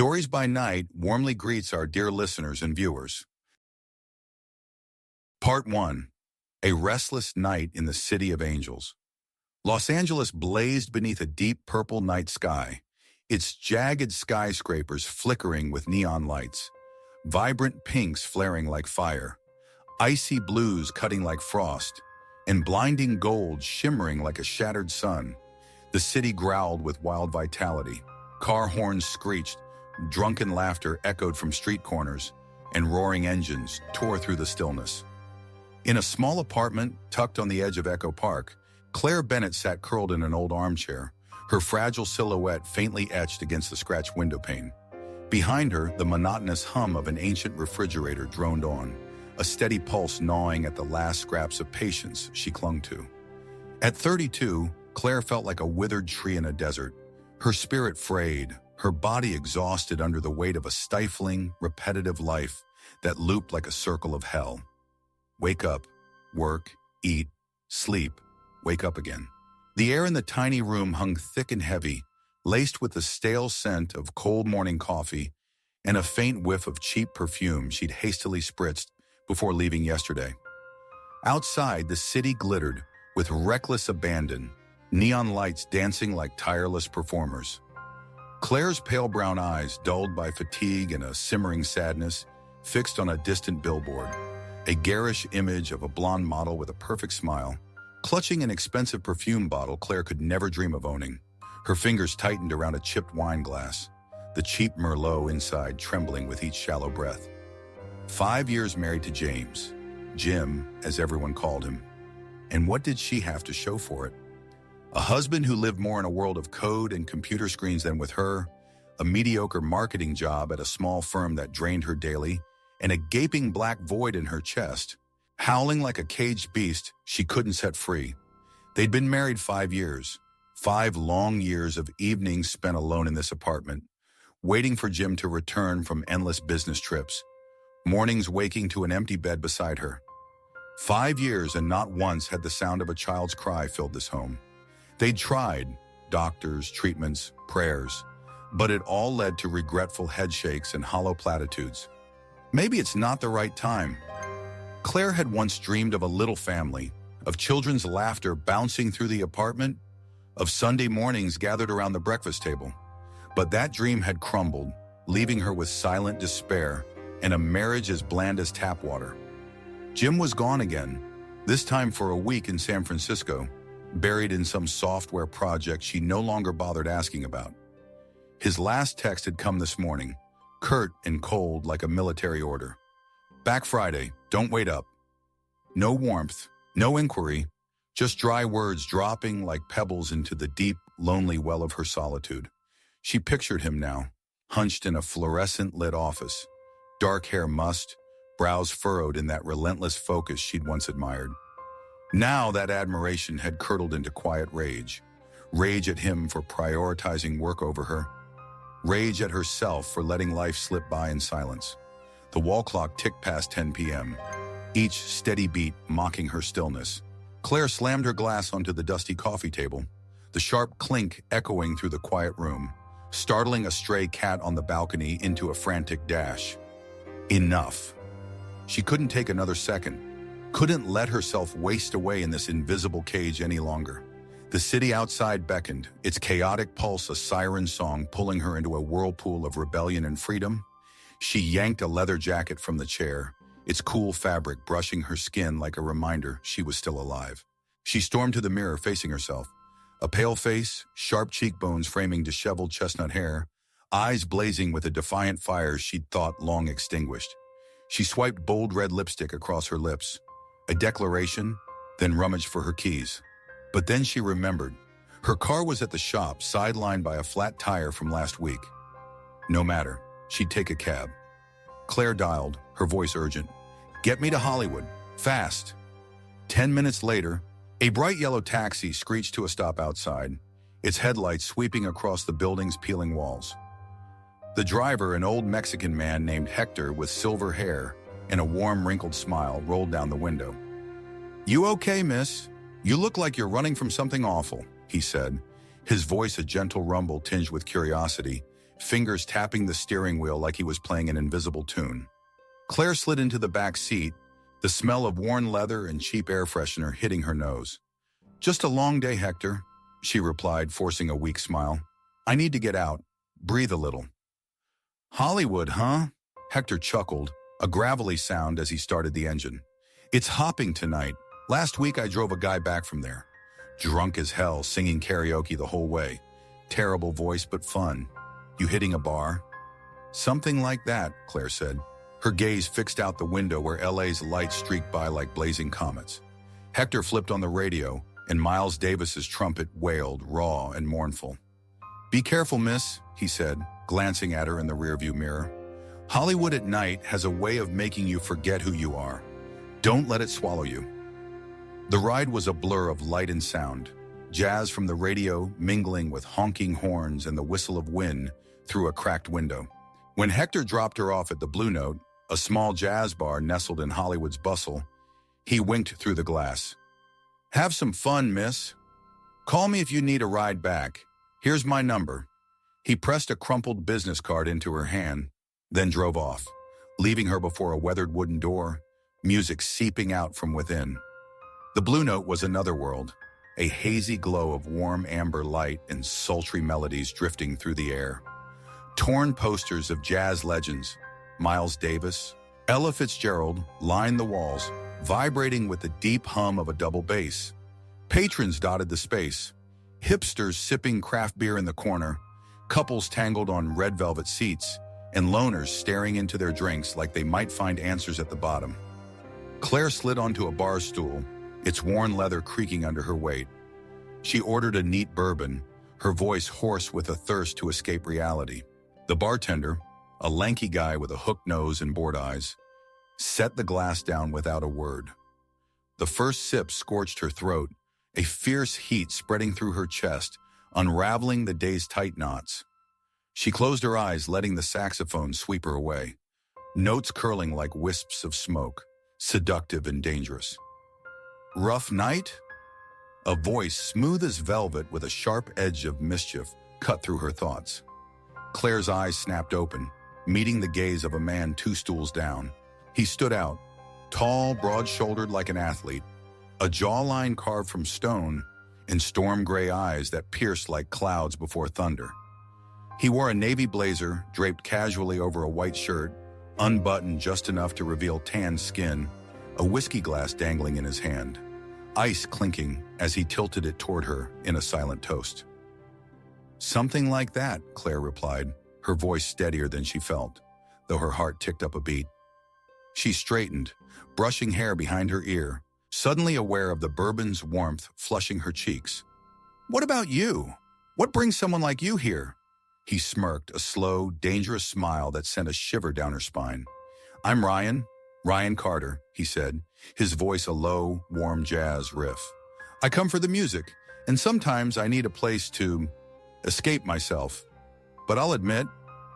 Stories by Night warmly greets our dear listeners and viewers. Part 1. A Restless Night in the City of Angels. Los Angeles blazed beneath a deep purple night sky, its jagged skyscrapers flickering with neon lights, vibrant pinks flaring like fire, icy blues cutting like frost, and blinding gold shimmering like a shattered sun. The city growled with wild vitality. Car horns screeched, drunken laughter echoed from street corners, and roaring engines tore through the stillness. In a small apartment tucked on the edge of Echo Park, Claire Bennett sat curled in an old armchair, her fragile silhouette faintly etched against the scratched window pane. Behind her, the monotonous hum of an ancient refrigerator droned on, a steady pulse gnawing at the last scraps of patience she clung to. At 32, Claire felt like a withered tree in a desert, her spirit frayed, her body exhausted under the weight of a stifling, repetitive life that looped like a circle of hell. Wake up, work, eat, sleep, wake up again. The air in the tiny room hung thick and heavy, laced with the stale scent of cold morning coffee and a faint whiff of cheap perfume she'd hastily spritzed before leaving yesterday. Outside, the city glittered with reckless abandon, neon lights dancing like tireless performers. Claire's pale brown eyes, dulled by fatigue and a simmering sadness, fixed on a distant billboard, a garish image of a blonde model with a perfect smile, clutching an expensive perfume bottle Claire could never dream of owning. Her fingers tightened around a chipped wine glass, the cheap Merlot inside trembling with each shallow breath. 5 years married to James, Jim, as everyone called him. And what did she have to show for it? A husband who lived more in a world of code and computer screens than with her, a mediocre marketing job at a small firm that drained her daily, and a gaping black void in her chest, howling like a caged beast she couldn't set free. They'd been married 5 years, 5 long years of evenings spent alone in this apartment, waiting for Jim to return from endless business trips, mornings waking to an empty bed beside her. 5 years, and not once had the sound of a child's cry filled this home. They'd tried, doctors, treatments, prayers, but it all led to regretful headshakes and hollow platitudes. Maybe it's not the right time. Claire had once dreamed of a little family, of children's laughter bouncing through the apartment, of Sunday mornings gathered around the breakfast table. But that dream had crumbled, leaving her with silent despair and a marriage as bland as tap water. Jim was gone again, this time for a week in San Francisco, buried in some software project she no longer bothered asking about. His last text had come this morning, curt and cold like a military order. Back Friday, don't wait up. No warmth, no inquiry, just dry words dropping like pebbles into the deep, lonely well of her solitude. She pictured him now, hunched in a fluorescent-lit office, dark hair mussed, brows furrowed in that relentless focus she'd once admired. Now that admiration had curdled into quiet rage. Rage at him for prioritizing work over her. Rage at herself for letting life slip by in silence. The wall clock ticked past 10 p.m., each steady beat mocking her stillness. Claire slammed her glass onto the dusty coffee table, the sharp clink echoing through the quiet room, startling a stray cat on the balcony into a frantic dash. Enough. She couldn't take another second. Couldn't let herself waste away in this invisible cage any longer. The city outside beckoned, its chaotic pulse a siren song pulling her into a whirlpool of rebellion and freedom. She yanked a leather jacket from the chair, its cool fabric brushing her skin like a reminder she was still alive. She stormed to the mirror facing herself, a pale face, sharp cheekbones framing disheveled chestnut hair, eyes blazing with a defiant fire she'd thought long extinguished. She swiped bold red lipstick across her lips, a declaration, then rummaged for her keys. But then she remembered. Her car was at the shop, sidelined by a flat tire from last week. No matter, she'd take a cab. Claire dialed, her voice urgent. Get me to Hollywood, fast. 10 minutes later, a bright yellow taxi screeched to a stop outside, its headlights sweeping across the building's peeling walls. The driver, an old Mexican man named Hector with silver hair and a warm, wrinkled smile, rolled down the window. You okay, miss? You look like you're running from something awful, he said, his voice a gentle rumble tinged with curiosity, fingers tapping the steering wheel like he was playing an invisible tune. Claire slid into the back seat, the smell of worn leather and cheap air freshener hitting her nose. "Just a long day, Hector," she replied, forcing a weak smile. "I need to get out. Breathe a little." "Hollywood, huh?" Hector chuckled, a gravelly sound as he started the engine. "It's hopping tonight. Last week I drove a guy back from there. Drunk as hell, singing karaoke the whole way. Terrible voice, but fun. You hitting a bar?" "Something like that," Claire said. Her gaze fixed out the window where LA's lights streaked by like blazing comets. Hector flipped on the radio, and Miles Davis's trumpet wailed, raw and mournful. "Be careful, miss," he said, glancing at her in the rearview mirror. "Hollywood at night has a way of making you forget who you are. Don't let it swallow you." The ride was a blur of light and sound, jazz from the radio mingling with honking horns and the whistle of wind through a cracked window. When Hector dropped her off at the Blue Note, a small jazz bar nestled in Hollywood's bustle, he winked through the glass. "Have some fun, miss. Call me if you need a ride back. Here's my number." He pressed a crumpled business card into her hand, then drove off, leaving her before a weathered wooden door, music seeping out from within. The Blue Note was another world, a hazy glow of warm amber light and sultry melodies drifting through the air. Torn posters of jazz legends, Miles Davis, Ella Fitzgerald, lined the walls, vibrating with the deep hum of a double bass. Patrons dotted the space, hipsters sipping craft beer in the corner, couples tangled on red velvet seats, and loners staring into their drinks like they might find answers at the bottom. Claire slid onto a bar stool, its worn leather creaking under her weight. She ordered a neat bourbon, her voice hoarse with a thirst to escape reality. The bartender, a lanky guy with a hooked nose and bored eyes, set the glass down without a word. The first sip scorched her throat, a fierce heat spreading through her chest, unraveling the day's tight knots. She closed her eyes, letting the saxophone sweep her away, notes curling like wisps of smoke, seductive and dangerous. "Rough night?" A voice smooth as velvet with a sharp edge of mischief cut through her thoughts. Claire's eyes snapped open, meeting the gaze of a man 2 stools down. He stood out, tall, broad-shouldered like an athlete, a jawline carved from stone, and storm-gray eyes that pierced like clouds before thunder. He wore a navy blazer draped casually over a white shirt, unbuttoned just enough to reveal tanned skin, a whiskey glass dangling in his hand, ice clinking as he tilted it toward her in a silent toast. "Something like that," Claire replied, her voice steadier than she felt, though her heart ticked up a beat. She straightened, brushing hair behind her ear, suddenly aware of the bourbon's warmth flushing her cheeks. "What about you? What brings someone like you here?" He smirked, a slow, dangerous smile that sent a shiver down her spine. "I'm Ryan Carter," he said, his voice a low, warm jazz riff. "I come for the music, and sometimes I need a place to escape myself. But I'll admit,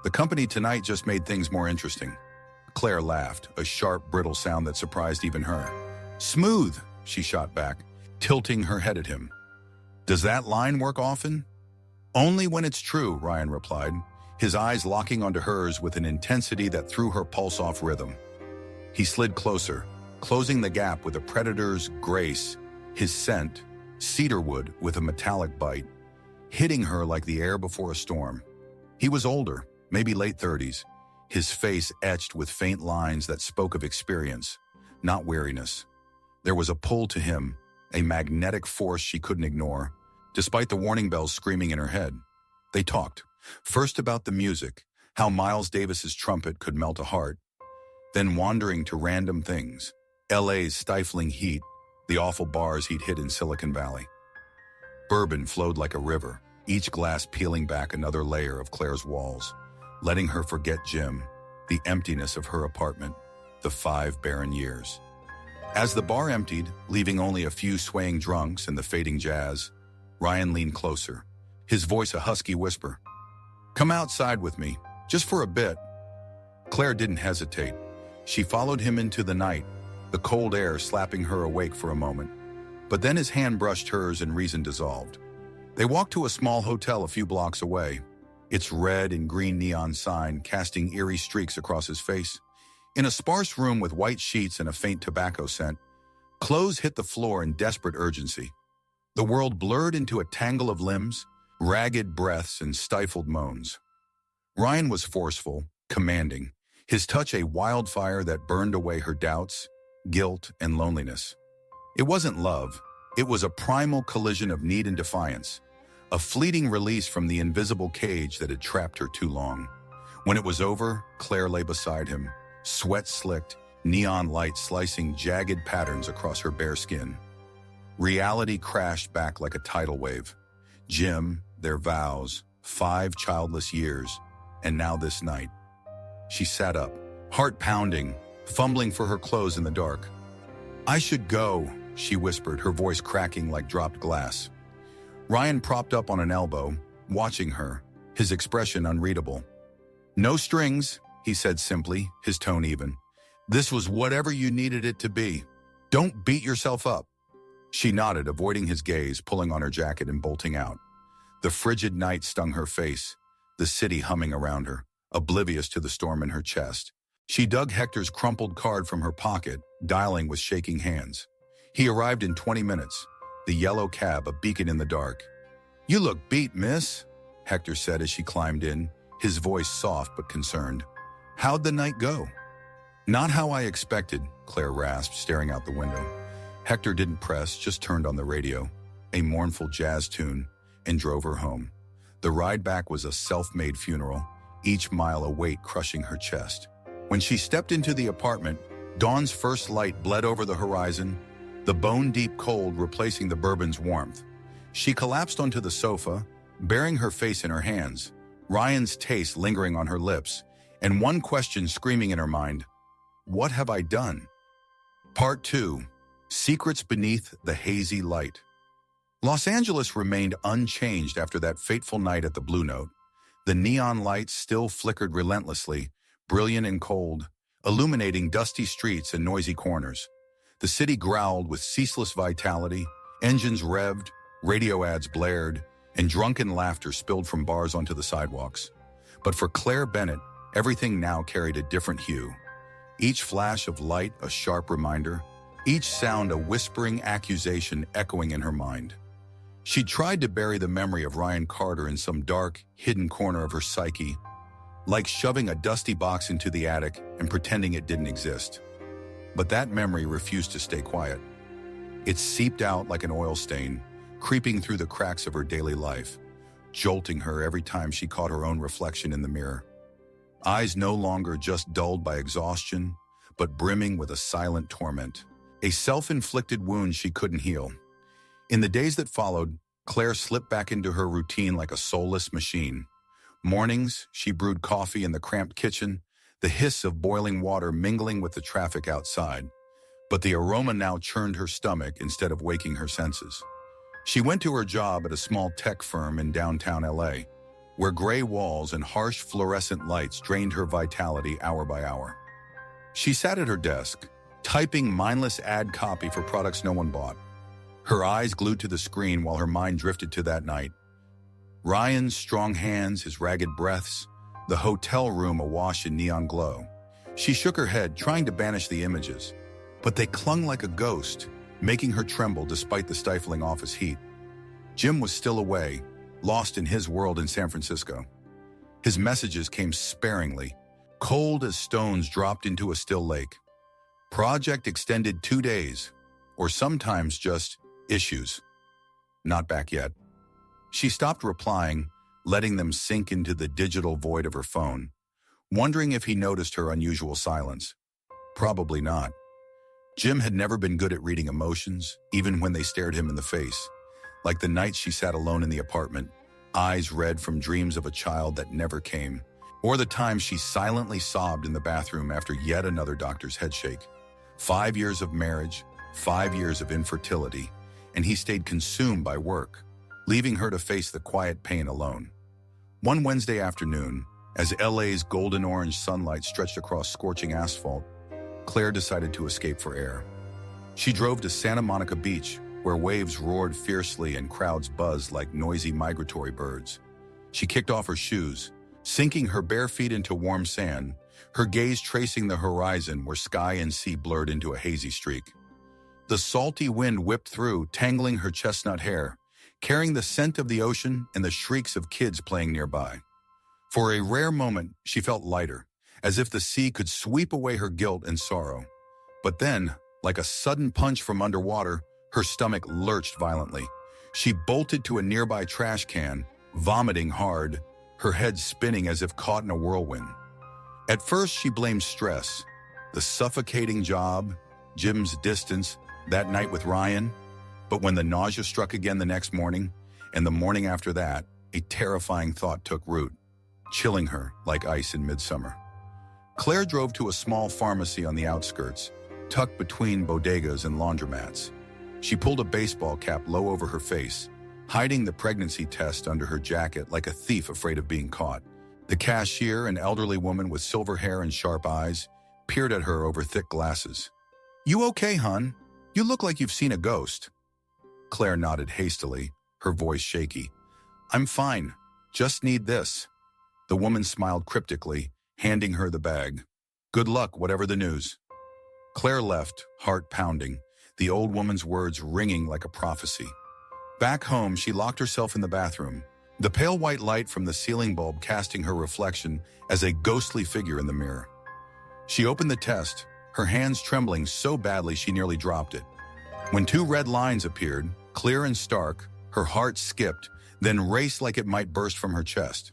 the company tonight just made things more interesting." Claire laughed, a sharp, brittle sound that surprised even her. "Smooth," she shot back, tilting her head at him. "Does that line work often?" "Only when it's true," Ryan replied, his eyes locking onto hers with an intensity that threw her pulse off rhythm. He slid closer, closing the gap with a predator's grace, his scent, cedarwood with a metallic bite, hitting her like the air before a storm. He was older, maybe late 30s, his face etched with faint lines that spoke of experience, not weariness. There was a pull to him, a magnetic force she couldn't ignore, despite the warning bells screaming in her head. They talked, first about the music, how Miles Davis's trumpet could melt a heart, then wandering to random things, LA's stifling heat, the awful bars he'd hit in Silicon Valley. Bourbon flowed like a river, each glass peeling back another layer of Claire's walls, letting her forget Jim, the emptiness of her apartment, the 5 barren years. As the bar emptied, leaving only a few swaying drunks and the fading jazz, Ryan leaned closer, his voice a husky whisper. "Come outside with me, just for a bit." Claire didn't hesitate. She followed him into the night, the cold air slapping her awake for a moment. But then his hand brushed hers and reason dissolved. They walked to a small hotel a few blocks away, its red and green neon sign casting eerie streaks across his face. In a sparse room with white sheets and a faint tobacco scent, clothes hit the floor in desperate urgency. The world blurred into a tangle of limbs, ragged breaths, and stifled moans. Ryan was forceful, commanding, his touch a wildfire that burned away her doubts, guilt, and loneliness. It wasn't love. It was a primal collision of need and defiance, a fleeting release from the invisible cage that had trapped her too long. When it was over, Claire lay beside him, sweat slicked, neon light slicing jagged patterns across her bare skin. Reality crashed back like a tidal wave. Jim, their vows, 5 childless years, and now this night. She sat up, heart pounding, fumbling for her clothes in the dark. "I should go," she whispered, her voice cracking like dropped glass. Ryan propped up on an elbow, watching her, his expression unreadable. "No strings," he said simply, his tone even. "This was whatever you needed it to be. Don't beat yourself up." She nodded, avoiding his gaze, pulling on her jacket and bolting out. The frigid night stung her face, the city humming around her, oblivious to the storm in her chest. She dug Hector's crumpled card from her pocket, dialing with shaking hands. He arrived in 20 minutes, the yellow cab a beacon in the dark. "You look beat, miss," Hector said as she climbed in, his voice soft but concerned. "How'd the night go?" "Not how I expected," Claire rasped, staring out the window. Hector didn't press, just turned on the radio, a mournful jazz tune, and drove her home. The ride back was a self-made funeral, each mile a weight crushing her chest. When she stepped into the apartment, dawn's first light bled over the horizon, the bone-deep cold replacing the bourbon's warmth. She collapsed onto the sofa, burying her face in her hands, Ryan's taste lingering on her lips, and one question screaming in her mind: what have I done? Part 2. Secrets Beneath the Hazy Light. Los Angeles remained unchanged after that fateful night at the Blue Note. The neon lights still flickered relentlessly, brilliant and cold, illuminating dusty streets and noisy corners. The city growled with ceaseless vitality, engines revved, radio ads blared, and drunken laughter spilled from bars onto the sidewalks. But for Claire Bennett, everything now carried a different hue. Each flash of light a sharp reminder, each sound a whispering accusation echoing in her mind. She tried to bury the memory of Ryan Carter in some dark, hidden corner of her psyche, like shoving a dusty box into the attic and pretending it didn't exist. But that memory refused to stay quiet. It seeped out like an oil stain, creeping through the cracks of her daily life, jolting her every time she caught her own reflection in the mirror. Eyes no longer just dulled by exhaustion, but brimming with a silent torment, a self-inflicted wound she couldn't heal. In the days that followed, Claire slipped back into her routine like a soulless machine. Mornings, she brewed coffee in the cramped kitchen, the hiss of boiling water mingling with the traffic outside. But the aroma now churned her stomach instead of waking her senses. She went to her job at a small tech firm in downtown LA, where gray walls and harsh fluorescent lights drained her vitality hour by hour. She sat at her desk, typing mindless ad copy for products no one bought, her eyes glued to the screen while her mind drifted to that night. Ryan's strong hands, his ragged breaths, the hotel room awash in neon glow. She shook her head, trying to banish the images, but they clung like a ghost, making her tremble despite the stifling office heat. Jim was still away, lost in his world in San Francisco. His messages came sparingly, cold as stones dropped into a still lake. Project extended 2 days, or sometimes just issues. Not back yet. She stopped replying, letting them sink into the digital void of her phone, wondering if he noticed her unusual silence. Probably not. Jim had never been good at reading emotions, even when they stared him in the face. Like the night she sat alone in the apartment, eyes red from dreams of a child that never came, or the time she silently sobbed in the bathroom after yet another doctor's headshake. 5 years of marriage, 5 years of infertility, and he stayed consumed by work, leaving her to face the quiet pain alone. One Wednesday afternoon, as LA's golden orange sunlight stretched across scorching asphalt, Claire decided to escape for air. She drove to Santa Monica Beach, where waves roared fiercely and crowds buzzed like noisy migratory birds. She kicked off her shoes, sinking her bare feet into warm sand, her gaze tracing the horizon where sky and sea blurred into a hazy streak. The salty wind whipped through, tangling her chestnut hair, carrying the scent of the ocean and the shrieks of kids playing nearby. For a rare moment, she felt lighter, as if the sea could sweep away her guilt and sorrow. But then, like a sudden punch from underwater, her stomach lurched violently. She bolted to a nearby trash can, vomiting hard, her head spinning as if caught in a whirlwind. At first, she blamed stress, the suffocating job, Jim's distance, that night with Ryan. But when the nausea struck again the next morning, and the morning after that, a terrifying thought took root, chilling her like ice in midsummer. Claire drove to a small pharmacy on the outskirts, tucked between bodegas and laundromats. She pulled a baseball cap low over her face, hiding the pregnancy test under her jacket like a thief afraid of being caught. The cashier, an elderly woman with silver hair and sharp eyes, peered at her over thick glasses. "You okay, hon? You look like you've seen a ghost." Claire nodded hastily, her voice shaky. "I'm fine. Just need this." The woman smiled cryptically, handing her the bag. "Good luck, whatever the news." Claire left, heart pounding, the old woman's words ringing like a prophecy. Back home, she locked herself in the bathroom, the pale white light from the ceiling bulb casting her reflection as a ghostly figure in the mirror. She opened the test, her hands trembling so badly she nearly dropped it. When 2 red lines appeared, clear and stark, her heart skipped, then raced like it might burst from her chest.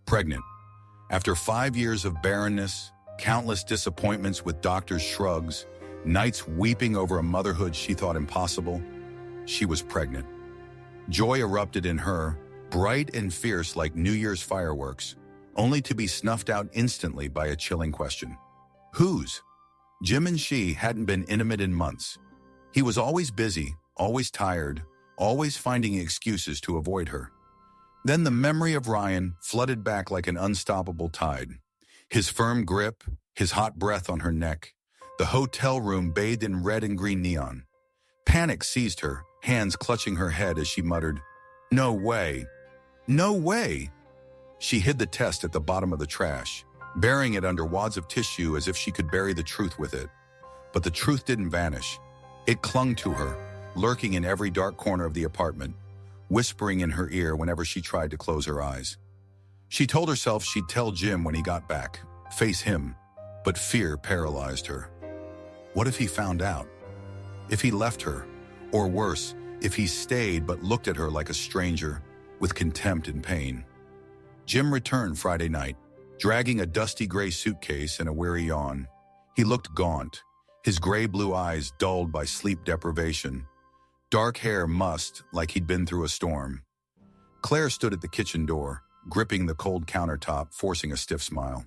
Pregnant. After 5 years of barrenness, countless disappointments with doctors' shrugs, nights weeping over a motherhood she thought impossible, she was pregnant. Joy erupted in her, bright and fierce like New Year's fireworks, only to be snuffed out instantly by a chilling question. Whose? Jim and she hadn't been intimate in months. He was always busy, always tired, always finding excuses to avoid her. Then the memory of Ryan flooded back like an unstoppable tide. His firm grip, his hot breath on her neck, the hotel room bathed in red and green neon. Panic seized her, hands clutching her head as she muttered, "No way! No way!" She hid the test at the bottom of the trash, burying it under wads of tissue as if she could bury the truth with it. But the truth didn't vanish. It clung to her, lurking in every dark corner of the apartment, whispering in her ear whenever she tried to close her eyes. She told herself she'd tell Jim when he got back, face him, but fear paralyzed her. What if he found out? If he left her? Or worse, if he stayed but looked at her like a stranger, with contempt and pain? Jim returned Friday night, dragging a dusty gray suitcase and a weary yawn. He looked gaunt, his gray-blue eyes dulled by sleep deprivation, dark hair mussed like he'd been through a storm. Claire stood at the kitchen door, gripping the cold countertop, forcing a stiff smile.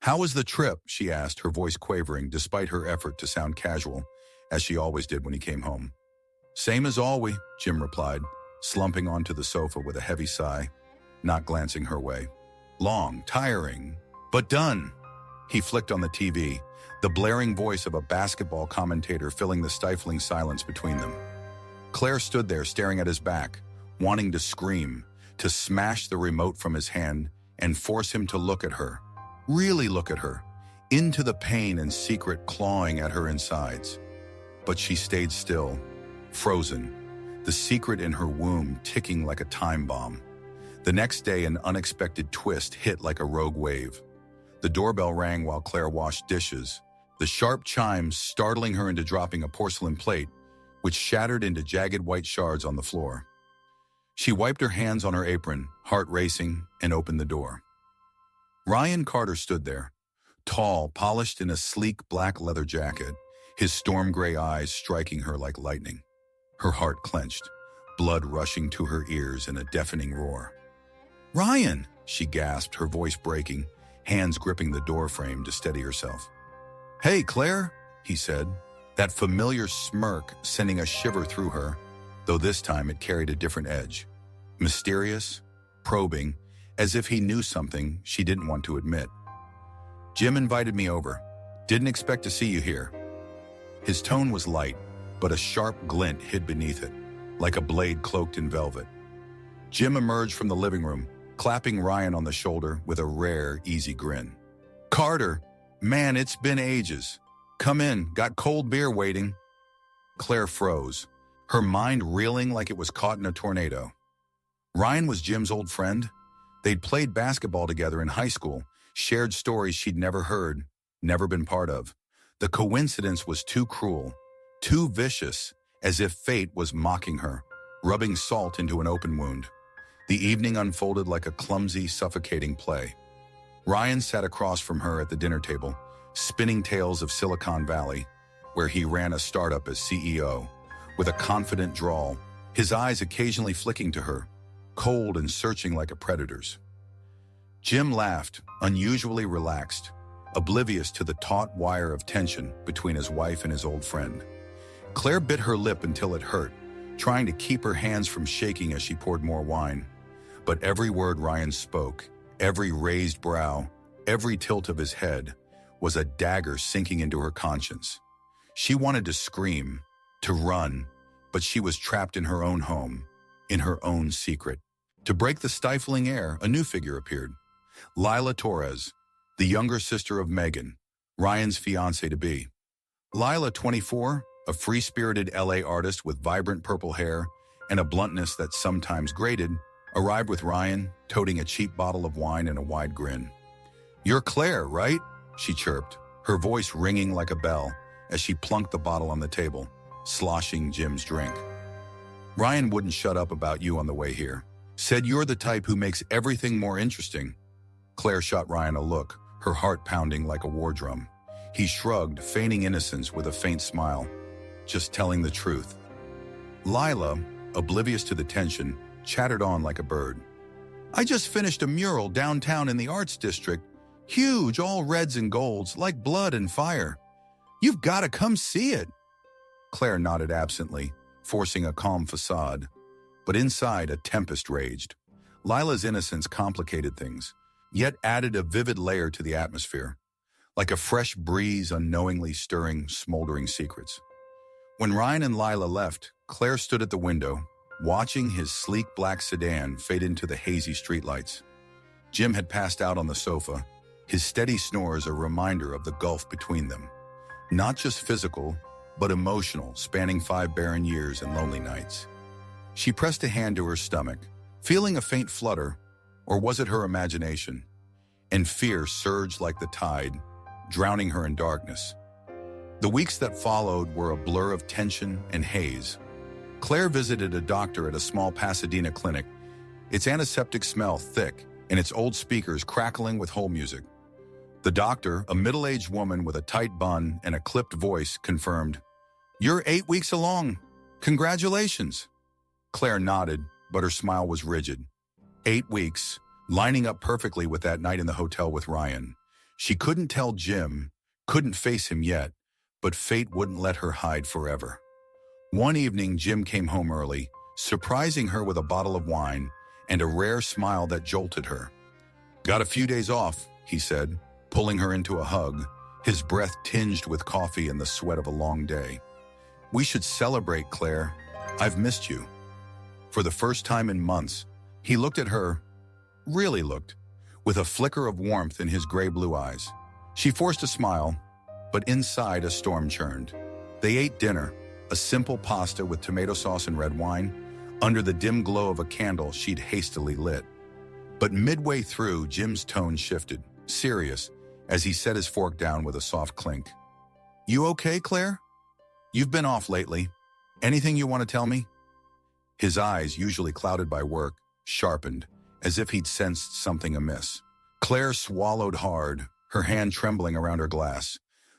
"How was the trip?" she asked, her voice quavering despite her effort to sound casual, as she always did when he came home. "Same as always," Jim replied, slumping onto the sofa with a heavy sigh, not glancing her way. "Long, tiring, but done." He flicked on the TV, the blaring voice of a basketball commentator filling the stifling silence between them. Claire stood there staring at his back, wanting to scream, to smash the remote from his hand and force him to look at her, really look at her, into the pain and secret clawing at her insides. But she stayed still, frozen, the secret in her womb ticking like a time bomb. The next day, an unexpected twist hit like a rogue wave. The doorbell rang while Claire washed dishes, the sharp chimes startling her into dropping a porcelain plate, which shattered into jagged white shards on the floor. She wiped her hands on her apron, heart racing, and opened the door. Ryan Carter stood there, tall, polished in a sleek black leather jacket, his storm gray eyes striking her like lightning. Her heart clenched, blood rushing to her ears in a deafening roar. "Ryan!" she gasped, her voice breaking, hands gripping the door frame to steady herself. "Hey, Claire," he said, that familiar smirk sending a shiver through her, though this time it carried a different edge. Mysterious, probing, as if he knew something she didn't want to admit. "Jim invited me over. Didn't expect to see you here." His tone was light, but a sharp glint hid beneath it, like a blade cloaked in velvet. Jim emerged from the living room, clapping Ryan on the shoulder with a rare, easy grin. "Carter, man, it's been ages. Come in, got cold beer waiting." Claire froze, her mind reeling like it was caught in a tornado. Ryan was Jim's old friend. They'd played basketball together in high school, shared stories she'd never heard, never been part of. The coincidence was too cruel, too vicious, as if fate was mocking her, rubbing salt into an open wound. The evening unfolded like a clumsy, suffocating play. Ryan sat across from her at the dinner table, spinning tales of Silicon Valley, where he ran a startup as CEO, with a confident drawl, his eyes occasionally flicking to her, cold and searching like a predator's. Jim laughed, unusually relaxed, oblivious to the taut wire of tension between his wife and his old friend. Claire bit her lip until it hurt, trying to keep her hands from shaking as she poured more wine. But every word Ryan spoke, every raised brow, every tilt of his head, was a dagger sinking into her conscience. She wanted to scream, to run, but she was trapped in her own home, in her own secret. To break the stifling air, a new figure appeared. Lila Torres, the younger sister of Megan, Ryan's fiancée-to-be. Lila, 24, a free-spirited LA artist with vibrant purple hair and a bluntness that sometimes grated, arrived with Ryan, toting a cheap bottle of wine and a wide grin. "You're Claire, right?" she chirped, her voice ringing like a bell as she plunked the bottle on the table, sloshing Jim's drink. "Ryan wouldn't shut up about you on the way here. Said you're the type who makes everything more interesting." Claire shot Ryan a look, her heart pounding like a war drum. He shrugged, feigning innocence with a faint smile. "Just telling the truth." Lila, oblivious to the tension, chattered on like a bird. "I just finished a mural downtown in the Arts District. Huge, all reds and golds, like blood and fire. You've got to come see it." Claire nodded absently, forcing a calm facade. But inside, a tempest raged. Lila's innocence complicated things, yet added a vivid layer to the atmosphere, like a fresh breeze unknowingly stirring smoldering secrets. When Ryan and Lila left, Claire stood at the window, watching his sleek black sedan fade into the hazy streetlights. Jim had passed out on the sofa, his steady snores a reminder of the gulf between them. Not just physical, but emotional, spanning 5 barren years and lonely nights. She pressed a hand to her stomach, feeling a faint flutter, or was it her imagination? And fear surged like the tide, drowning her in darkness. The weeks that followed were a blur of tension and haze. Claire visited a doctor at a small Pasadena clinic, its antiseptic smell thick and its old speakers crackling with whole music. The doctor, a middle-aged woman with a tight bun and a clipped voice, confirmed, "You're 8 weeks along. Congratulations." Claire nodded, but her smile was rigid. 8 weeks, lining up perfectly with that night in the hotel with Ryan. She couldn't tell Jim, couldn't face him yet, but fate wouldn't let her hide forever. One evening, Jim came home early, surprising her with a bottle of wine and a rare smile that jolted her. "Got a few days off," he said, pulling her into a hug, his breath tinged with coffee and the sweat of a long day. "We should celebrate, Claire. I've missed you." For the first time in months, he looked at her, really looked, with a flicker of warmth in his gray-blue eyes. She forced a smile, but inside a storm churned. They ate dinner, a simple pasta with tomato sauce and red wine, under the dim glow of a candle she'd hastily lit. But midway through, Jim's tone shifted, serious, as he set his fork down with a soft clink. "You okay, Claire? You've been off lately. Anything you want to tell me?" His eyes, usually clouded by work, sharpened, as if he'd sensed something amiss. Claire swallowed hard, her hand trembling around her glass,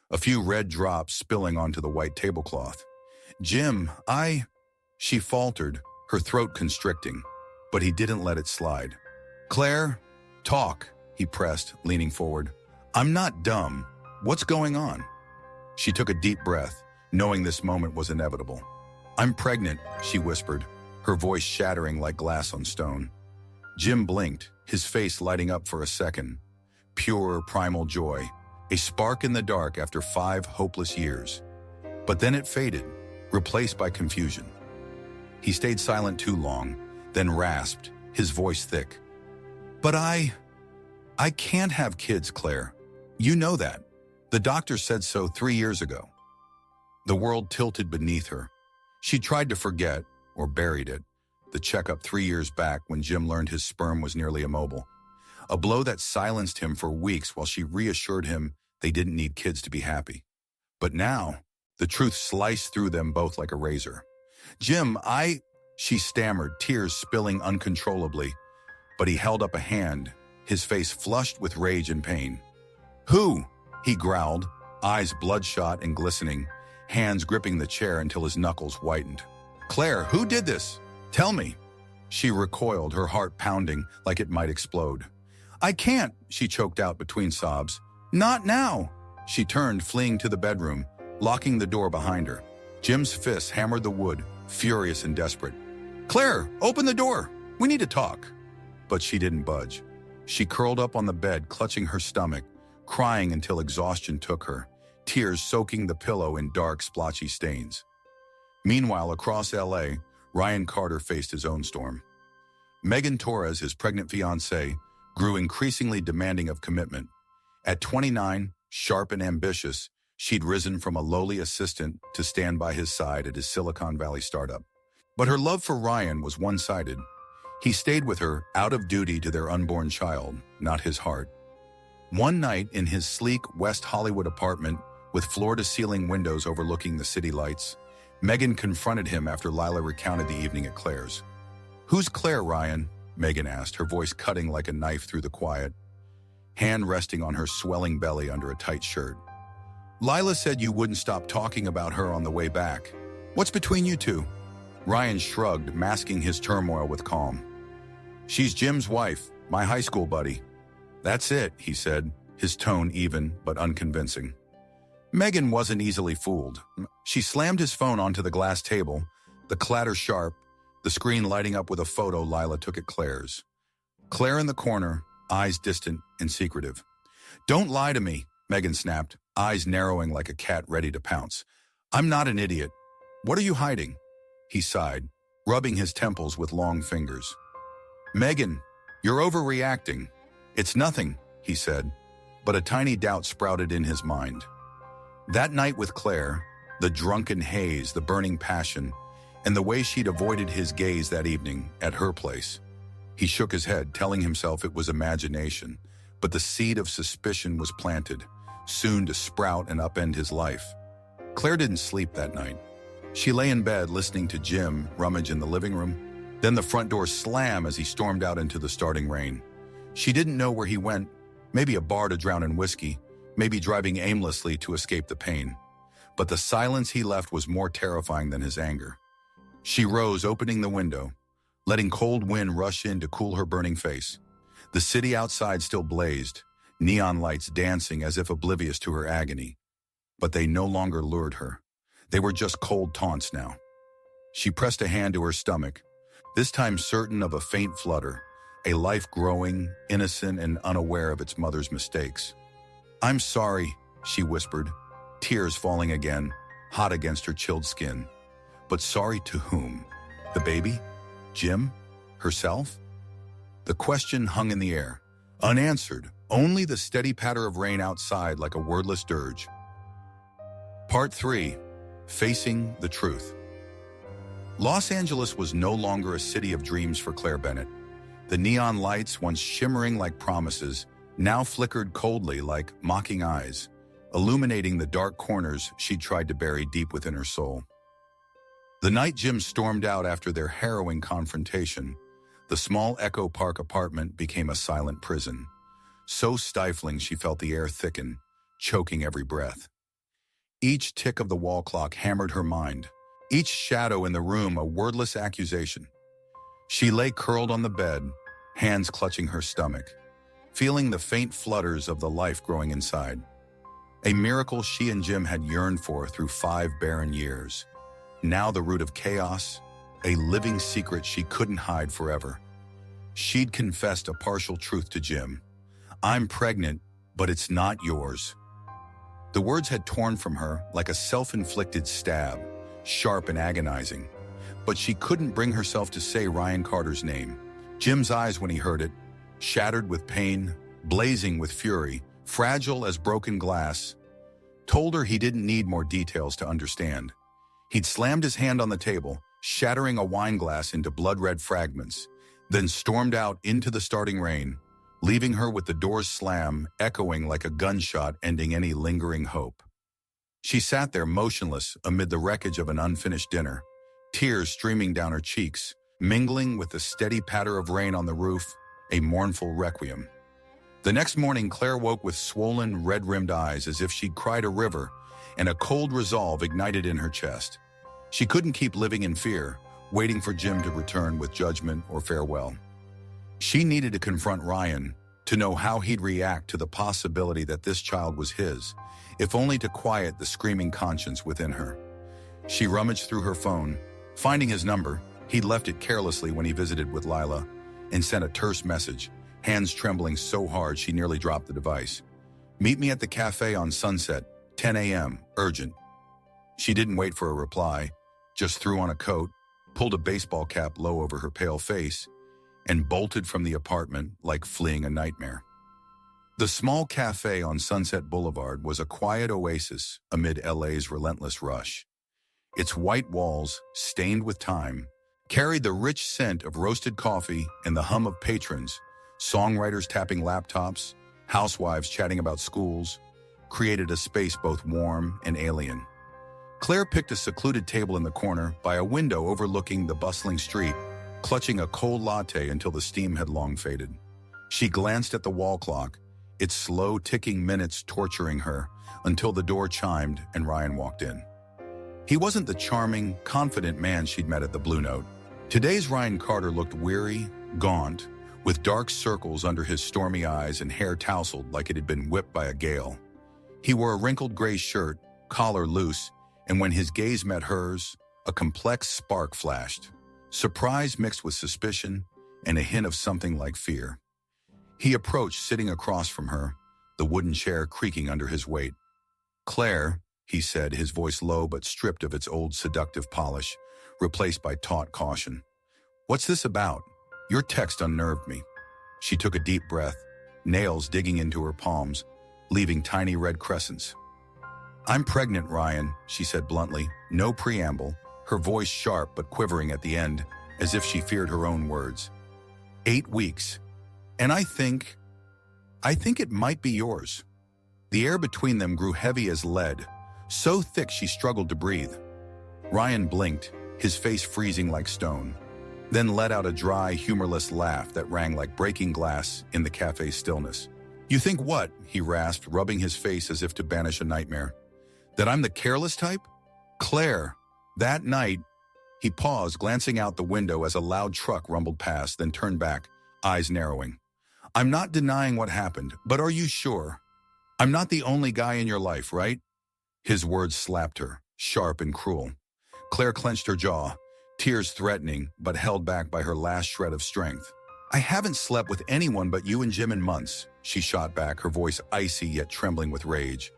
a few red drops spilling onto the white tablecloth. "Jim, she faltered, her throat constricting, but he didn't let it slide. "Claire, talk," he pressed, leaning forward. "I'm not dumb. What's going on?" She took a deep breath, knowing this moment was inevitable. "I'm pregnant," she whispered, her voice shattering like glass on stone. Jim blinked, his face lighting up for a second. Pure, primal joy, a spark in the dark after 5 hopeless years. But then it faded, replaced by confusion. He stayed silent too long, then rasped, his voice thick. But I can't have kids, Claire. You know that. The doctor said so 3 years ago. The world tilted beneath her. She tried to forget, or buried it, the checkup 3 years back when Jim learned his sperm was nearly immobile. A blow that silenced him for weeks while she reassured him they didn't need kids to be happy. But now, the truth sliced through them both like a razor. Jim, she stammered, tears spilling uncontrollably, but he held up a hand, his face flushed with rage and pain. Who? He growled, eyes bloodshot and glistening, hands gripping the chair until his knuckles whitened. Claire, who did this? Tell me. She recoiled, her heart pounding like it might explode. I can't, she choked out between sobs. Not now. She turned, fleeing to the bedroom, locking the door behind her. Jim's fists hammered the wood, furious and desperate. Claire, open the door. We need to talk. But she didn't budge. She curled up on the bed, clutching her stomach, crying until exhaustion took her, tears soaking the pillow in dark, splotchy stains. Meanwhile, across L.A., Ryan Carter faced his own storm. Megan Torres, his pregnant fiancée, grew increasingly demanding of commitment. At 29, sharp and ambitious, she'd risen from a lowly assistant to stand by his side at his Silicon Valley startup. But her love for Ryan was one-sided. He stayed with her out of duty to their unborn child, not his heart. One night in his sleek West Hollywood apartment with floor-to-ceiling windows overlooking the city lights, Megan confronted him after Lila recounted the evening at Claire's. Who's Claire, Ryan? Megan asked, her voice cutting like a knife through the quiet, hand resting on her swelling belly under a tight shirt. Lila said you wouldn't stop talking about her on the way back. What's between you two? Ryan shrugged, masking his turmoil with calm. She's Jim's wife, my high school buddy. That's it, he said, his tone even but unconvincing. Megan wasn't easily fooled. She slammed his phone onto the glass table, the clatter sharp, the screen lighting up with a photo Lila took at Claire's. Claire in the corner, eyes distant and secretive. Don't lie to me, Megan snapped, eyes narrowing like a cat ready to pounce. I'm not an idiot. What are you hiding? He sighed, rubbing his temples with long fingers. Megan, you're overreacting. It's nothing, he said, but a tiny doubt sprouted in his mind. That night with Claire, the drunken haze, the burning passion, and the way she'd avoided his gaze that evening at her place. He shook his head, telling himself it was imagination, but the seed of suspicion was planted, soon to sprout and upend his life. Claire didn't sleep that night. She lay in bed listening to Jim rummage in the living room, then the front door slam as he stormed out into the starting rain. She didn't know where he went, maybe a bar to drown in whiskey, maybe driving aimlessly to escape the pain. But the silence he left was more terrifying than his anger. She rose, opening the window, letting cold wind rush in to cool her burning face. The city outside still blazed, neon lights dancing as if oblivious to her agony. But they no longer lured her. They were just cold taunts now. She pressed a hand to her stomach, this time certain of a faint flutter, a life growing, innocent and unaware of its mother's mistakes. I'm sorry, she whispered, tears falling again, hot against her chilled skin. But sorry to whom? The baby? Jim? Herself? The question hung in the air, unanswered, only the steady patter of rain outside like a wordless dirge. Part 3. Facing the Truth. Los Angeles was no longer a city of dreams for Claire Bennett. The neon lights, once shimmering like promises, now flickered coldly like mocking eyes, illuminating the dark corners she'd tried to bury deep within her soul. The night Jim stormed out after their harrowing confrontation, the small Echo Park apartment became a silent prison, so stifling she felt the air thicken, choking every breath. Each tick of the wall clock hammered her mind, each shadow in the room a wordless accusation. She lay curled on the bed, hands clutching her stomach, feeling the faint flutters of the life growing inside. A miracle she and Jim had yearned for through 5 barren years. Now the root of chaos, a living secret she couldn't hide forever. She'd confessed a partial truth to Jim. I'm pregnant, but it's not yours. The words had torn from her like a self-inflicted stab, sharp and agonizing. But she couldn't bring herself to say Ryan Carter's name. Jim's eyes when he heard it, shattered with pain, blazing with fury, fragile as broken glass, told her he didn't need more details to understand. He'd slammed his hand on the table, shattering a wine glass into blood-red fragments, then stormed out into the starting rain, leaving her with the doors slam, echoing like a gunshot ending any lingering hope. She sat there motionless amid the wreckage of an unfinished dinner, tears streaming down her cheeks, mingling with the steady patter of rain on the roof, a mournful requiem. The next morning, Claire woke with swollen, red-rimmed eyes as if she'd cried a river, and a cold resolve ignited in her chest. She couldn't keep living in fear, waiting for Jim to return with judgment or farewell. She needed to confront Ryan, to know how he'd react to the possibility that this child was his, if only to quiet the screaming conscience within her. She rummaged through her phone. Finding his number, he'd left it carelessly when he visited with Lila, and sent a terse message, hands trembling so hard she nearly dropped the device. "Meet me at the cafe on Sunset, 10 a.m., urgent." She didn't wait for a reply, just threw on a coat, pulled a baseball cap low over her pale face, and bolted from the apartment like fleeing a nightmare. The small cafe on Sunset Boulevard was a quiet oasis amid LA's relentless rush. Its white walls, stained with time, carried the rich scent of roasted coffee and the hum of patrons, songwriters tapping laptops, housewives chatting about schools, created a space both warm and alien. Claire picked a secluded table in the corner by a window overlooking the bustling street, clutching a cold latte until the steam had long faded. She glanced at the wall clock, its slow ticking minutes torturing her, until the door chimed and Ryan walked in. He wasn't the charming, confident man she'd met at the Blue Note. Today's Ryan Carter looked weary, gaunt, with dark circles under his stormy eyes and hair tousled like it had been whipped by a gale. He wore a wrinkled gray shirt, collar loose, and when his gaze met hers, a complex spark flashed, surprise mixed with suspicion and a hint of something like fear. He approached, sitting across from her, the wooden chair creaking under his weight. "Claire," he said, his voice low but stripped of its old seductive polish, replaced by taut caution. "What's this about? Your text unnerved me." She took a deep breath, nails digging into her palms, leaving tiny red crescents. "I'm pregnant, Ryan," she said bluntly, no preamble, her voice sharp but quivering at the end, as if she feared her own words. 8 weeks. And I think it might be yours." The air between them grew heavy as lead, so thick she struggled to breathe. Ryan blinked, his face freezing like stone, then let out a dry, humorless laugh that rang like breaking glass in the cafe's stillness. "You think what?" he rasped, rubbing his face as if to banish a nightmare. "That I'm the careless type? Claire, that night..." He paused, glancing out the window as a loud truck rumbled past, then turned back, eyes narrowing. "I'm not denying what happened, but are you sure? I'm not the only guy in your life, right?" His words slapped her, sharp and cruel. Claire clenched her jaw, tears threatening, but held back by her last shred of strength. "I haven't slept with anyone but you and Jim in months," she shot back, her voice icy yet trembling with rage.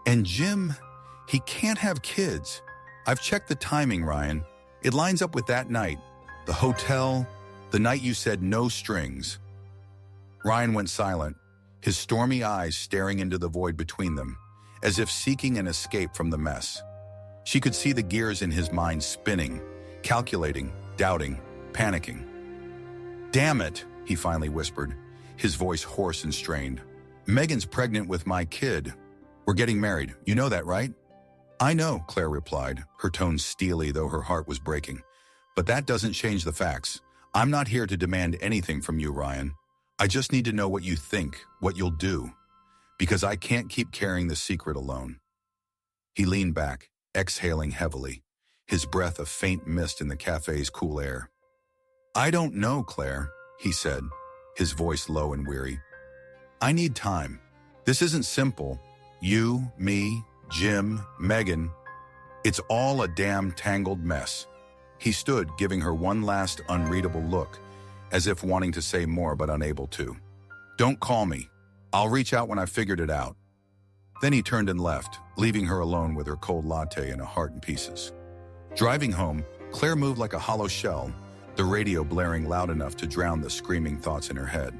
"And Jim, he can't have kids. I've checked the timing, Ryan. It lines up with that night. The hotel, the night you said no strings." Ryan went silent, his stormy eyes staring into the void between them, as if seeking an escape from the mess. She could see the gears in his mind spinning, calculating, doubting, panicking. "Damn it," he finally whispered, his voice hoarse and strained. "Megan's pregnant with my kid. We're getting married. You know that, right?" "I know," Claire replied, her tone steely though her heart was breaking. "But that doesn't change the facts. I'm not here to demand anything from you, Ryan. I just need to know what you think, what you'll do. Because I can't keep carrying the secret alone." He leaned back, exhaling heavily, his breath a faint mist in the cafe's cool air. "I don't know, Claire," he said, his voice low and weary. "I need time. This isn't simple. You, me, Jim, Megan. It's all a damn tangled mess." He stood, giving her one last unreadable look, as if wanting to say more but unable to. "Don't call me. I'll reach out when I've figured it out." Then he turned and left, leaving her alone with her cold latte and a heart in pieces. Driving home, Claire moved like a hollow shell, the radio blaring loud enough to drown the screaming thoughts in her head.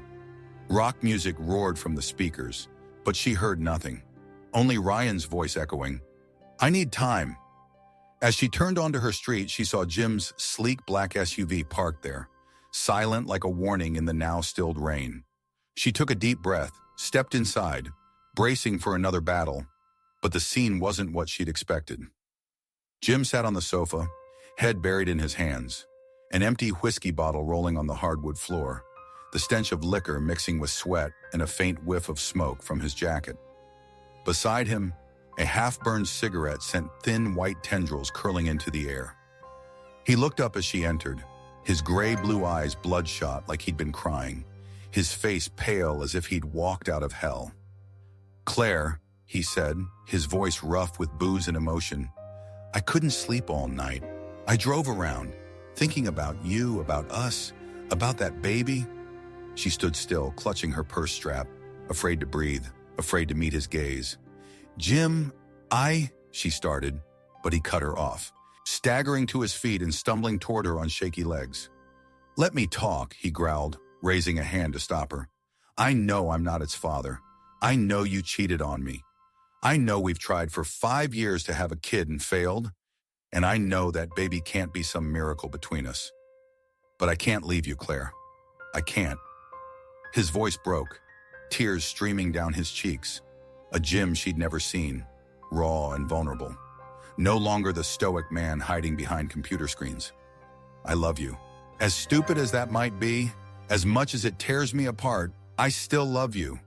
Rock music roared from the speakers, but she heard nothing. Only Ryan's voice echoing, "I need time." As she turned onto her street, she saw Jim's sleek black SUV parked there, silent like a warning in the now stilled rain. She took a deep breath, stepped inside, bracing for another battle, but the scene wasn't what she'd expected. Jim sat on the sofa, head buried in his hands, an empty whiskey bottle rolling on the hardwood floor, the stench of liquor mixing with sweat and a faint whiff of smoke from his jacket. Beside him, a half-burned cigarette sent thin white tendrils curling into the air. He looked up as she entered, his gray-blue eyes bloodshot like he'd been crying, his face pale as if he'd walked out of hell. "Claire," he said, his voice rough with booze and emotion, "I couldn't sleep all night. I drove around, thinking about you, about us, about that baby." She stood still, clutching her purse strap, afraid to breathe, afraid to meet his gaze. "Jim, she started, but he cut her off, staggering to his feet and stumbling toward her on shaky legs. "Let me talk," he growled, raising a hand to stop her. "I know I'm not its father. I know you cheated on me. I know we've tried for 5 years to have a kid and failed, and I know that baby can't be some miracle between us. But I can't leave you, Claire. I can't." His voice broke, tears streaming down his cheeks. A Jim she'd never seen, raw and vulnerable. No longer the stoic man hiding behind computer screens. "I love you. As stupid as that might be, as much as it tears me apart, I still love you."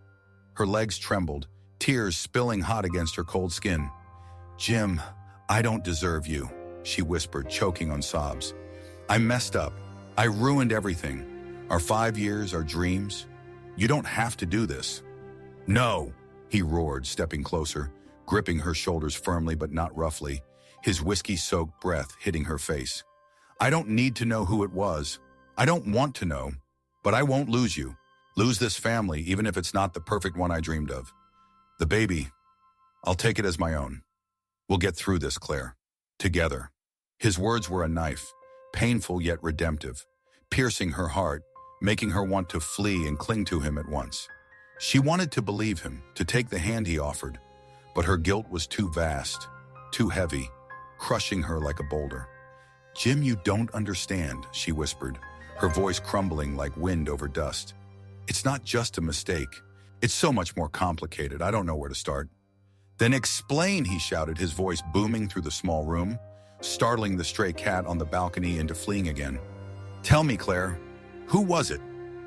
Her legs trembled, tears spilling hot against her cold skin. "Jim, I don't deserve you," she whispered, choking on sobs. "I messed up. I ruined everything. Our 5 years, our dreams. You don't have to do this." "No," he roared, stepping closer, gripping her shoulders firmly but not roughly, his whiskey-soaked breath hitting her face. "I don't need to know who it was. I don't want to know. But I won't lose you. Lose this family, even if it's not the perfect one I dreamed of. The baby, I'll take it as my own. We'll get through this, Claire. Together." His words were a knife, painful yet redemptive, piercing her heart, making her want to flee and cling to him at once. She wanted to believe him, to take the hand he offered, but her guilt was too vast, too heavy, crushing her like a boulder. "Jim, you don't understand," she whispered, her voice crumbling like wind over dust. "It's not just a mistake. It's so much more complicated. I don't know where to start." "Then explain," he shouted, his voice booming through the small room, startling the stray cat on the balcony into fleeing again. "Tell me, Claire. Who was it?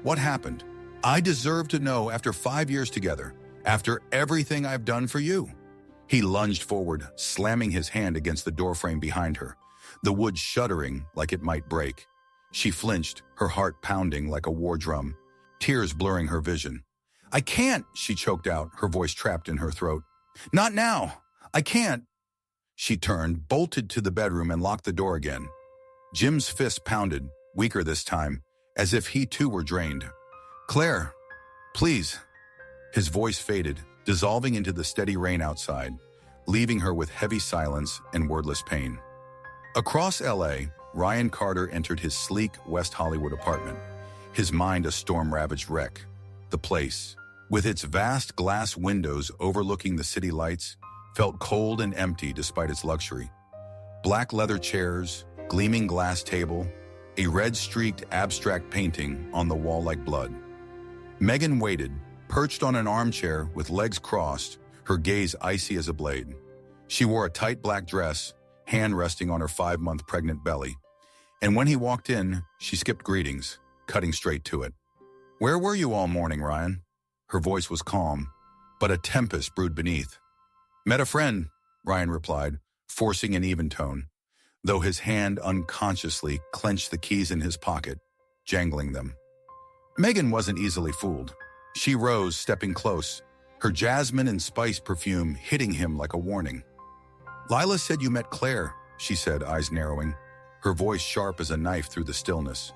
What happened? I deserve to know after 5 years together, after everything I've done for you." He lunged forward, slamming his hand against the doorframe behind her, the wood shuddering like it might break. She flinched, her heart pounding like a war drum, tears blurring her vision. "I can't," she choked out, her voice trapped in her throat. "Not now. I can't." She turned, bolted to the bedroom and locked the door again. Jim's fist pounded, weaker this time, as if he too were drained. "Claire, please." His voice faded, dissolving into the steady rain outside, leaving her with heavy silence and wordless pain. Across L.A., Ryan Carter entered his sleek West Hollywood apartment, his mind a storm-ravaged wreck. The place, with its vast glass windows overlooking the city lights, felt cold and empty despite its luxury. Black leather chairs, gleaming glass table, a red-streaked abstract painting on the wall like blood. Megan waited, perched on an armchair with legs crossed, her gaze icy as a blade. She wore a tight black dress, hand resting on her 5-month pregnant belly. And when he walked in, she skipped greetings, cutting straight to it. "Where were you all morning, Ryan?" Her voice was calm, but a tempest brewed beneath. "Met a friend," Ryan replied, forcing an even tone, though his hand unconsciously clenched the keys in his pocket, jangling them. Megan wasn't easily fooled. She rose, stepping close, her jasmine and spice perfume hitting him like a warning. "Lila said you met Claire," she said, eyes narrowing, her voice sharp as a knife through the stillness.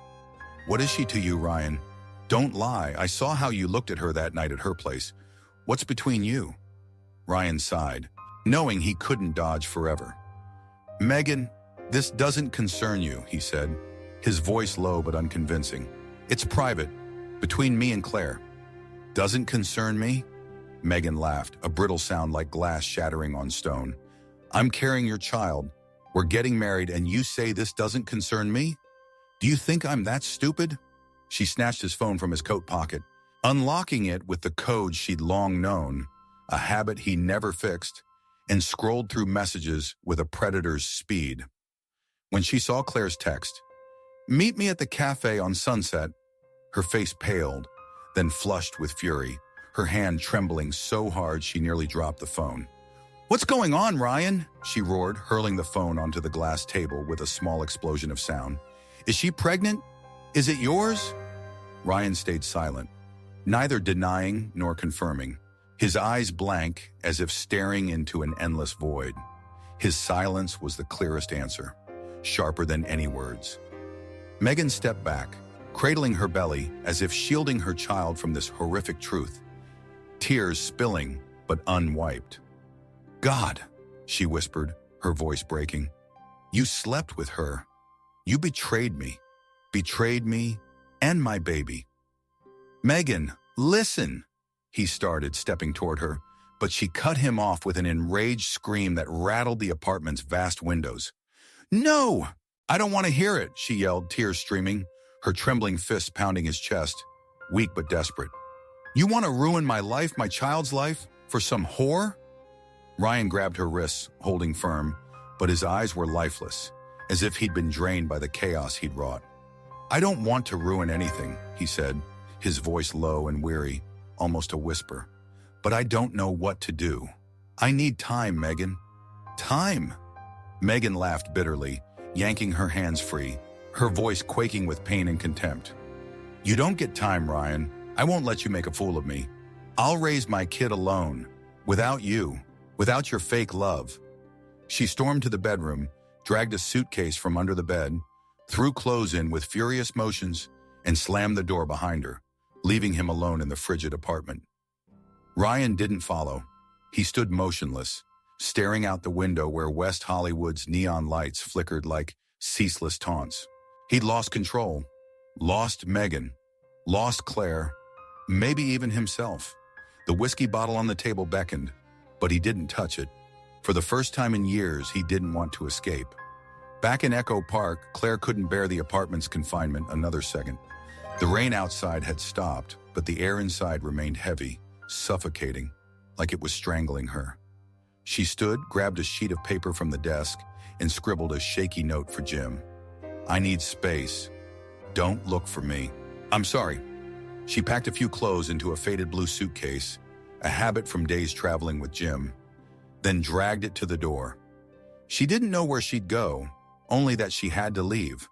"What is she to you, Ryan? Don't lie. I saw how you looked at her that night at her place. What's between you?" Ryan sighed, knowing he couldn't dodge forever. "Megan, this doesn't concern you," he said, his voice low but unconvincing. "It's private, between me and Claire." Doesn't concern me? Megan laughed, a brittle sound like glass shattering on stone. I'm carrying your child. We're getting married and you say this doesn't concern me? Do you think I'm that stupid? She snatched his phone from his coat pocket, unlocking it with the code she'd long known, a habit he never fixed, and scrolled through messages with a predator's speed. When she saw Claire's text, "Meet me at the cafe on Sunset," her face paled, then flushed with fury, her hand trembling so hard she nearly dropped the phone. "What's going on, Ryan?" she roared, hurling the phone onto the glass table with a small explosion of sound. "Is she pregnant? Is it yours?" Ryan stayed silent, neither denying nor confirming, his eyes blank as if staring into an endless void. His silence was the clearest answer, sharper than any words. Megan stepped back, cradling her belly as if shielding her child from this horrific truth, tears spilling but unwiped. "God," she whispered, her voice breaking, "you slept with her. You betrayed me and my baby." "Megan, listen," he started, stepping toward her, but she cut him off with an enraged scream that rattled the apartment's vast windows. "No, I don't want to hear it," she yelled, tears streaming, her trembling fists pounding his chest, weak but desperate. "You want to ruin my life, my child's life, for some whore?" Ryan grabbed her wrists, holding firm, but his eyes were lifeless, as if he'd been drained by the chaos he'd wrought. "I don't want to ruin anything," he said, his voice low and weary, almost a whisper. "But I don't know what to do. I need time, Megan. Time." Megan laughed bitterly, yanking her hands free, her voice quaking with pain and contempt. "You don't get time, Ryan. I won't let you make a fool of me. I'll raise my kid alone, without you, without your fake love." She stormed to the bedroom, dragged a suitcase from under the bed, threw clothes in with furious motions, and slammed the door behind her, leaving him alone in the frigid apartment. Ryan didn't follow. He stood motionless, staring out the window where West Hollywood's neon lights flickered like ceaseless taunts. He'd lost control, lost Megan, lost Claire, maybe even himself. The whiskey bottle on the table beckoned, but he didn't touch it. For the first time in years, he didn't want to escape. Back in Echo Park, Claire couldn't bear the apartment's confinement another second. The rain outside had stopped, but the air inside remained heavy, suffocating, like it was strangling her. She stood, grabbed a sheet of paper from the desk, and scribbled a shaky note for Jim. "I need space. Don't look for me. I'm sorry." She packed a few clothes into a faded blue suitcase, a habit from days traveling with Jim, then dragged it to the door. She didn't know where she'd go, only that she had to leave.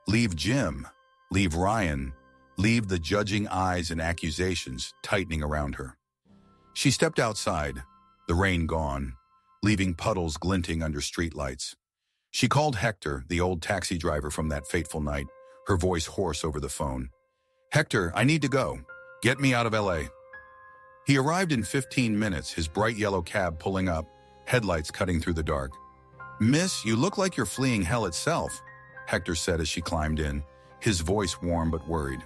Leave Jim, leave Ryan, leave the judging eyes and accusations tightening around her. She stepped outside, the rain gone, leaving puddles glinting under streetlights. She called Hector, the old taxi driver from that fateful night, her voice hoarse over the phone. "Hector, I need to go. Get me out of LA." He arrived in 15 minutes, his bright yellow cab pulling up, headlights cutting through the dark. "Miss, you look like you're fleeing hell itself," Hector said as she climbed in, his voice warm but worried.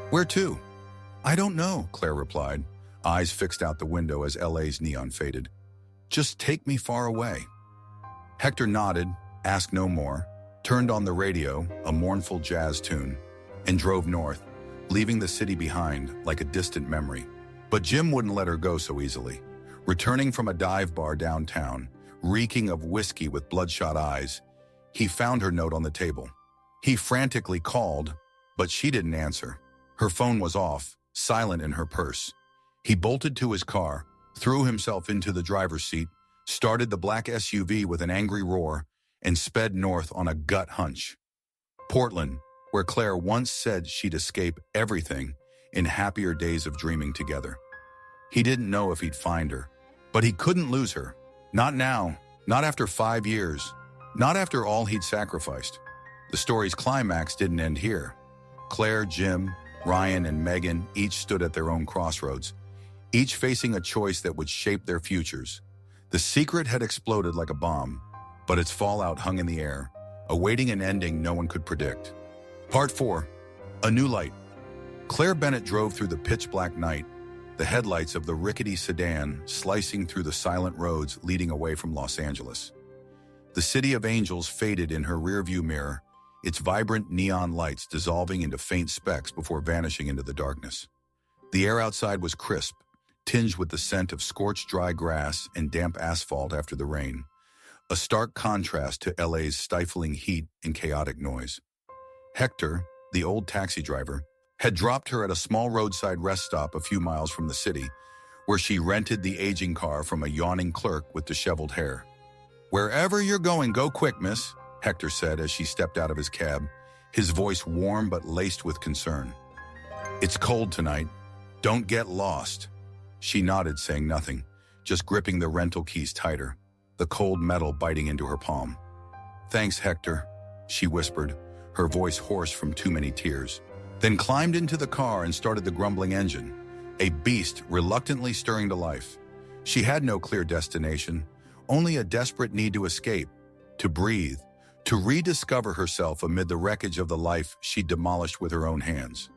"Where to?" "I don't know," Claire replied, eyes fixed out the window as LA's neon faded. "Just take me far away." Hector nodded, asked no more, turned on the radio, a mournful jazz tune, and drove north, leaving the city behind like a distant memory. But Jim wouldn't let her go so easily. Returning from a dive bar downtown, reeking of whiskey with bloodshot eyes, he found her note on the table. He frantically called, but she didn't answer. Her phone was off, silent in her purse. He bolted to his car, threw himself into the driver's seat, started the black SUV with an angry roar, and sped north on a gut hunch. Portland, where Claire once said she'd escape everything in happier days of dreaming together. He didn't know if he'd find her, but he couldn't lose her. Not now, not after 5 years, not after all he'd sacrificed. The story's climax didn't end here. Claire, Jim, Ryan, and Megan each stood at their own crossroads, each facing a choice that would shape their futures. The secret had exploded like a bomb, but its fallout hung in the air, awaiting an ending no one could predict. Part 4. A New Light. Claire Bennett drove through the pitch-black night, the headlights of the rickety sedan slicing through the silent roads leading away from Los Angeles. The city of angels faded in her rearview mirror, its vibrant neon lights dissolving into faint specks before vanishing into the darkness. The air outside was crisp, tinged with the scent of scorched dry grass and damp asphalt after the rain, a stark contrast to LA's stifling heat and chaotic noise. Hector, the old taxi driver, had dropped her at a small roadside rest stop a few miles from the city, where she rented the aging car from a yawning clerk with disheveled hair. "Wherever you're going, go quick, miss," Hector said as she stepped out of his cab, his voice warm but laced with concern. "It's cold tonight. Don't get lost." She nodded, saying nothing, just gripping the rental keys tighter, the cold metal biting into her palm. "Thanks, Hector," she whispered, her voice hoarse from too many tears, then climbed into the car and started the grumbling engine, a beast reluctantly stirring to life. She had no clear destination, only a desperate need to escape, to breathe, to rediscover herself amid the wreckage of the life she'd demolished with her own hands.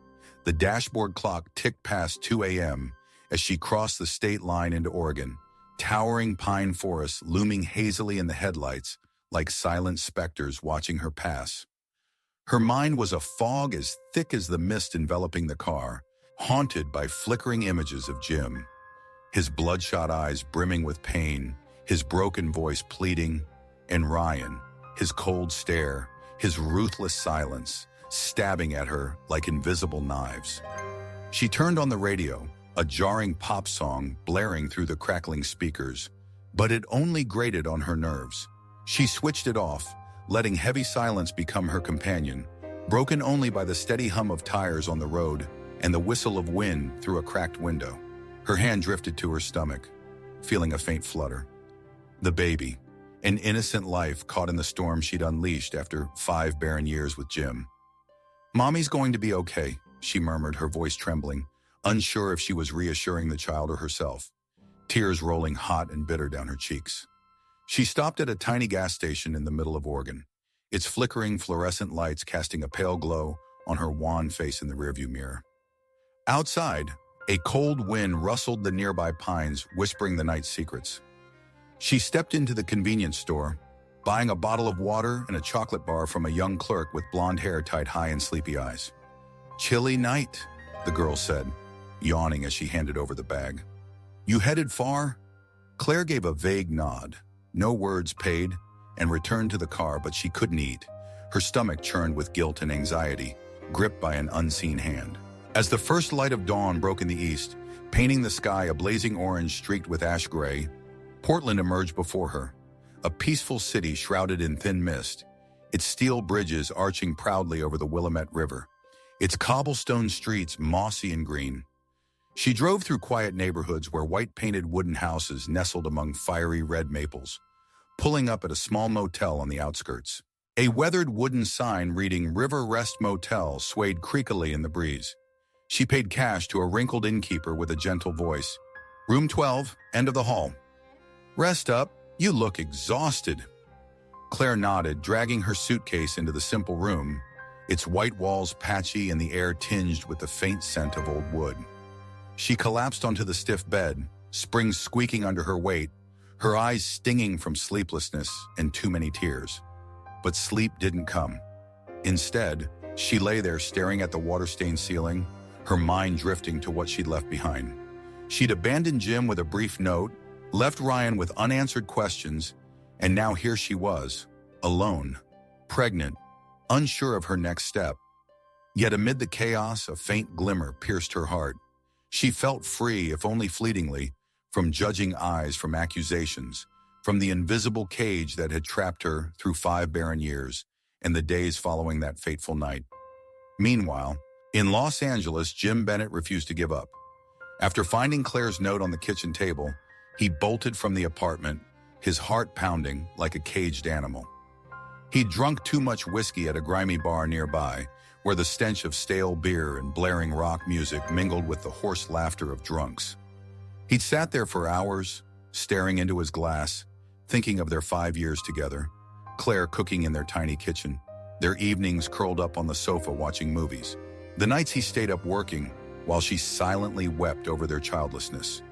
The dashboard clock ticked past 2 a.m. as she crossed the state line into Oregon, towering pine forests looming hazily in the headlights like silent specters watching her pass. Her mind was a fog as thick as the mist enveloping the car, haunted by flickering images of Jim, his bloodshot eyes brimming with pain, his broken voice pleading, and Ryan, his cold stare, his ruthless silence, stabbing at her like invisible knives. She turned on the radio, a jarring pop song blaring through the crackling speakers, but it only grated on her nerves. She switched it off, letting heavy silence become her companion, broken only by the steady hum of tires on the road and the whistle of wind through a cracked window. Her hand drifted to her stomach, feeling a faint flutter. The baby, an innocent life caught in the storm she'd unleashed after 5 barren years with Jim. "Mommy's going to be okay," she murmured, her voice trembling, unsure if she was reassuring the child or herself, tears rolling hot and bitter down her cheeks. She stopped at a tiny gas station in the middle of Oregon, its flickering fluorescent lights casting a pale glow on her wan face in the rearview mirror. Outside, a cold wind rustled the nearby pines, whispering the night's secrets. She stepped into the convenience store, buying a bottle of water and a chocolate bar from a young clerk with blonde hair tied high and sleepy eyes. "Chilly night," the girl said, yawning as she handed over the bag. "You headed far?" Claire gave a vague nod, no words paid, and returned to the car, but she couldn't eat. Her stomach churned with guilt and anxiety, gripped by an unseen hand. As the first light of dawn broke in the east, painting the sky a blazing orange streaked with ash gray, Portland emerged before her, a peaceful city shrouded in thin mist, its steel bridges arching proudly over the Willamette River, its cobblestone streets mossy and green. She drove through quiet neighborhoods where white-painted wooden houses nestled among fiery red maples, pulling up at a small motel on the outskirts. A weathered wooden sign reading River Rest Motel swayed creakily in the breeze. She paid cash to a wrinkled innkeeper with a gentle voice. "Room 12, end of the hall." "Rest up, you look exhausted." Claire nodded, dragging her suitcase into the simple room, its white walls patchy and the air tinged with the faint scent of old wood. She collapsed onto the stiff bed, springs squeaking under her weight, her eyes stinging from sleeplessness and too many tears. But sleep didn't come. Instead, she lay there staring at the water-stained ceiling, her mind drifting to what she'd left behind. She'd abandoned Jim with a brief note, left Ryan with unanswered questions, and now here she was, alone, pregnant, unsure of her next step. Yet amid the chaos, a faint glimmer pierced her heart. She felt free, if only fleetingly, from judging eyes, from accusations, from the invisible cage that had trapped her through 5 barren years and the days following that fateful night. Meanwhile, in Los Angeles, Jim Bennett refused to give up. After finding Claire's note on the kitchen table, he bolted from the apartment, his heart pounding like a caged animal. He'd drunk too much whiskey at a grimy bar nearby, where the stench of stale beer and blaring rock music mingled with the hoarse laughter of drunks. He'd sat there for hours, staring into his glass, thinking of their 5 years together, Claire cooking in their tiny kitchen, their evenings curled up on the sofa watching movies. The nights he stayed up working, while she silently wept over their childlessness.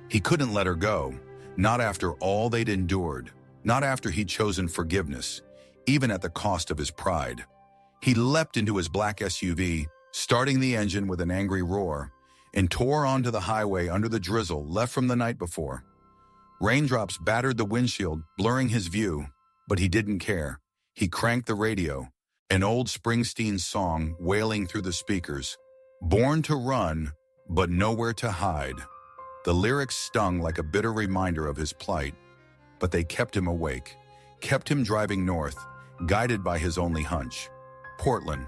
He couldn't let her go, not after all they'd endured, not after he'd chosen forgiveness, even at the cost of his pride. He leapt into his black SUV, starting the engine with an angry roar, and tore onto the highway under the drizzle left from the night before. Raindrops battered the windshield, blurring his view, but he didn't care. He cranked the radio, an old Springsteen song wailing through the speakers. Born to run, but nowhere to hide. The lyrics stung like a bitter reminder of his plight, but they kept him awake, kept him driving north, guided by his only hunch. Portland,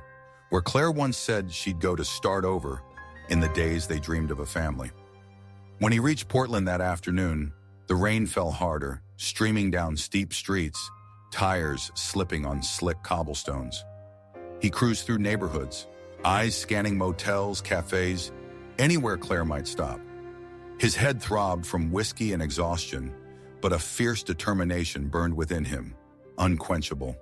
where Claire once said she'd go to start over in the days they dreamed of a family. When he reached Portland that afternoon, the rain fell harder, streaming down steep streets, tires slipping on slick cobblestones. He cruised through neighborhoods, eyes scanning motels, cafes, anywhere Claire might stop. His head throbbed from whiskey and exhaustion, but a fierce determination burned within him, unquenchable.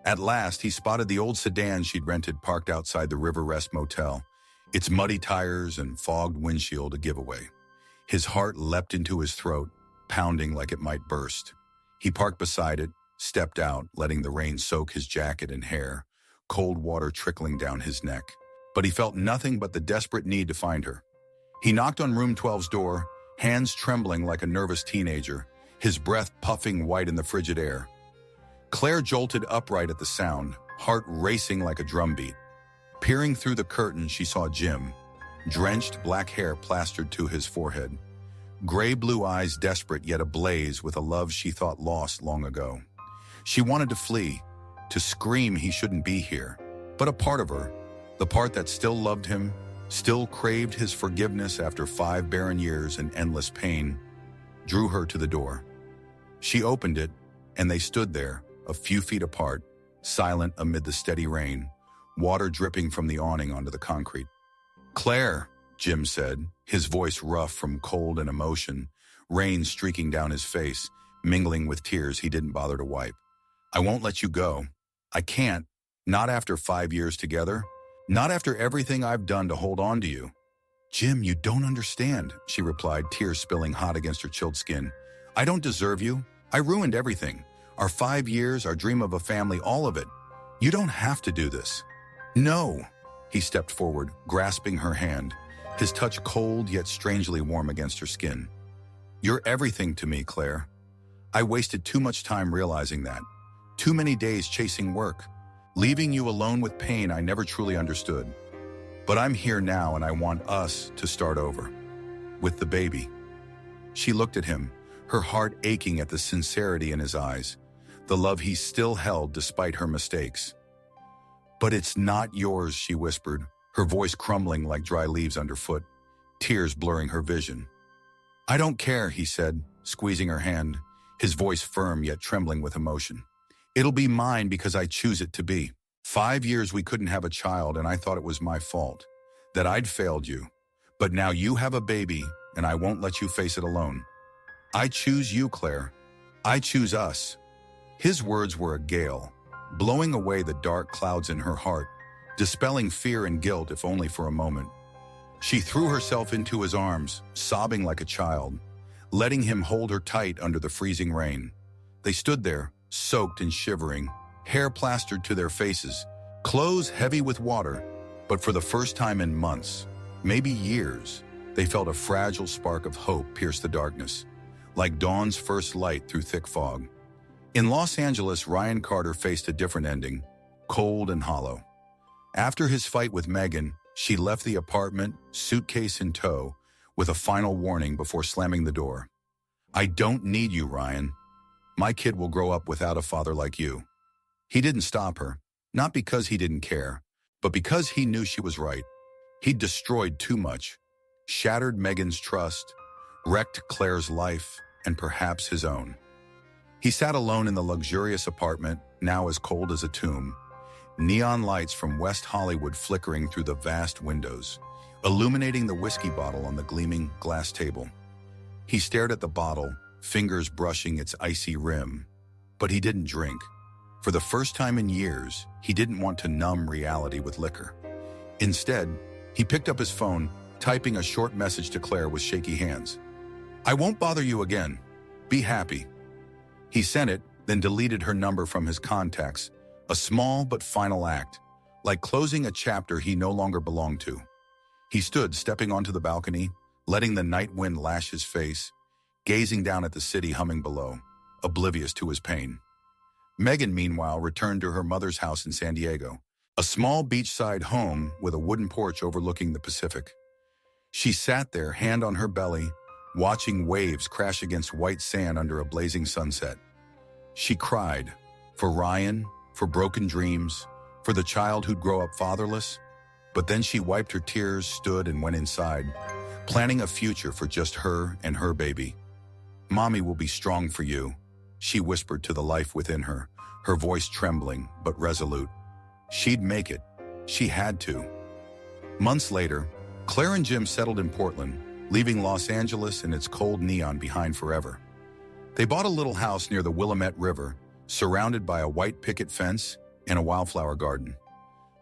At last, he spotted the old sedan she'd rented parked outside the River Rest Motel, its muddy tires and fogged windshield a giveaway. His heart leapt into his throat, pounding like it might burst. He parked beside it, stepped out, letting the rain soak his jacket and hair, cold water trickling down his neck. But he felt nothing but the desperate need to find her. He knocked on room 12's door, hands trembling like a nervous teenager, his breath puffing white in the frigid air. Claire jolted upright at the sound, heart racing like a drumbeat. Peering through the curtain, she saw Jim, drenched black hair plastered to his forehead, gray-blue eyes desperate yet ablaze with a love she thought lost long ago. She wanted to flee, to scream he shouldn't be here, but a part of her, the part that still loved him, still craved his forgiveness after 5 barren years and endless pain, drew her to the door. She opened it, and they stood there, a few feet apart, silent amid the steady rain, water dripping from the awning onto the concrete. "Claire," Jim said, his voice rough from cold and emotion, rain streaking down his face, mingling with tears he didn't bother to wipe. "I won't let you go. I can't, not after 5 years together, not after everything I've done to hold on to you." "Jim, you don't understand," she replied, tears spilling hot against her chilled skin. "I don't deserve you. I ruined everything. Our 5 years, our dream of a family, all of it. You don't have to do this." "No." He stepped forward, grasping her hand, his touch cold yet strangely warm against her skin. "You're everything to me, Claire. I wasted too much time realizing that. Too many days chasing work, leaving you alone with pain I never truly understood. But I'm here now and I want us to start over. With the baby." She looked at him, her heart aching at the sincerity in his eyes, the love he still held despite her mistakes. "But it's not yours," she whispered, her voice crumbling like dry leaves underfoot, tears blurring her vision. "I don't care," he said, squeezing her hand, his voice firm yet trembling with emotion. "It'll be mine because I choose it to be. 5 years we couldn't have a child and I thought it was my fault, that I'd failed you. But now you have a baby and I won't let you face it alone. I choose you, Claire. I choose us." His words were a gale, blowing away the dark clouds in her heart, dispelling fear and guilt if only for a moment. She threw herself into his arms, sobbing like a child, letting him hold her tight under the freezing rain. They stood there, soaked and shivering, hair plastered to their faces, clothes heavy with water, but for the first time in months, maybe years, they felt a fragile spark of hope pierce the darkness, like dawn's first light through thick fog. In Los Angeles, Ryan Carter faced a different ending, cold and hollow. After his fight with Megan, she left the apartment, suitcase in tow, with a final warning before slamming the door. "I don't need you, Ryan. My kid will grow up without a father like you." He didn't stop her, not because he didn't care, but because he knew she was right. He'd destroyed too much, shattered Megan's trust, wrecked Claire's life, and perhaps his own. He sat alone in the luxurious apartment, now as cold as a tomb, neon lights from West Hollywood flickering through the vast windows, illuminating the whiskey bottle on the gleaming glass table. He stared at the bottle, fingers brushing its icy rim, but he didn't drink. For the first time in years, he didn't want to numb reality with liquor. Instead, He picked up his phone, typing a short message to Claire with shaky hands. "I won't bother you again. Be happy." He sent it, then deleted her number from his contacts, a small but final act, like closing a chapter he no longer belonged to. He stood, stepping onto the balcony, letting the night wind lash his face, gazing down at the city humming below, oblivious to his pain. Megan, meanwhile, returned to her mother's house in San Diego, a small beachside home with a wooden porch overlooking the Pacific. She sat there, hand on her belly, watching waves crash against white sand under a blazing sunset. She cried, for Ryan, for broken dreams, for the child who'd grow up fatherless. But then she wiped her tears, stood, and went inside, planning a future for just her and her baby. "Mommy will be strong for you," she whispered to the life within her, her voice trembling but resolute. She'd make it. She had to. Months later, Claire and Jim settled in Portland, leaving Los Angeles and its cold neon behind forever. They bought a little house near the Willamette River, surrounded by a white picket fence and a wildflower garden.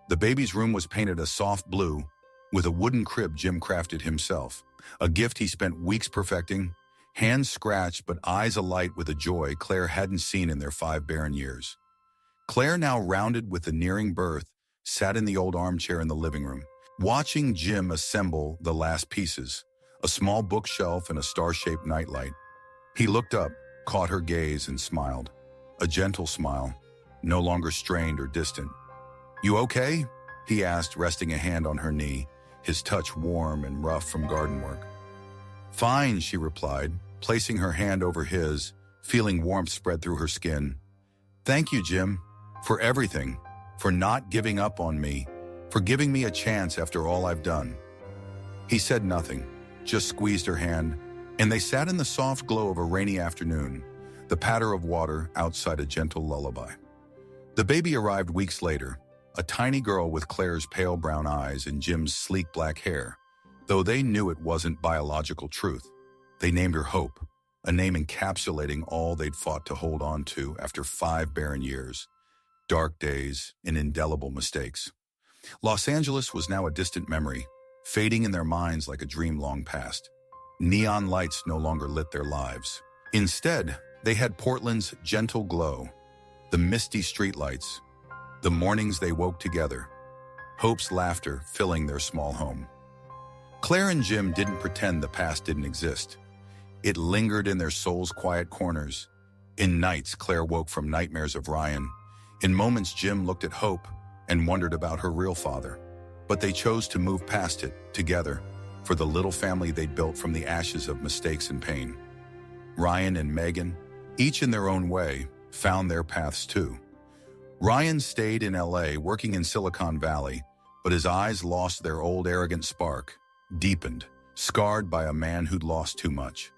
The baby's room was painted a soft blue, with a wooden crib Jim crafted himself, a gift he spent weeks perfecting, hands scratched but eyes alight with a joy Claire hadn't seen in their 5 barren years. Claire, now rounded with the nearing birth, sat in the old armchair in the living room, watching Jim assemble the last pieces, a small bookshelf and a star-shaped nightlight. He looked up, caught her gaze, and smiled. A gentle smile, no longer strained or distant. "You okay?" he asked, resting a hand on her knee, his touch warm and rough from garden work. "Fine," she replied, placing her hand over his, feeling warmth spread through her skin. "Thank you, Jim, for everything, for not giving up on me, for giving me a chance after all I've done." He said nothing, just squeezed her hand, and they sat in the soft glow of a rainy afternoon, the patter of water outside a gentle lullaby. The baby arrived weeks later, a tiny girl with Claire's pale brown eyes and Jim's sleek black hair. Though they knew it wasn't biological truth, they named her Hope, a name encapsulating all they'd fought to hold on to after 5 barren years, dark days, and indelible mistakes. Los Angeles was now a distant memory, fading in their minds like a dream long past. Neon lights no longer lit their lives. Instead, they had Portland's gentle glow, the misty streetlights, the mornings they woke together, Hope's laughter filling their small home. Claire and Jim didn't pretend the past didn't exist. It lingered in their soul's quiet corners. In nights, Claire woke from nightmares of Ryan. In moments, Jim looked at Hope and wondered about her real father. But they chose to move past it, together, for the little family they'd built from the ashes of mistakes and pain. Ryan and Megan, each in their own way, found their paths too. Ryan stayed in LA, working in Silicon Valley, but his eyes lost their old arrogant spark, deepened, scarred by a man who'd lost too much.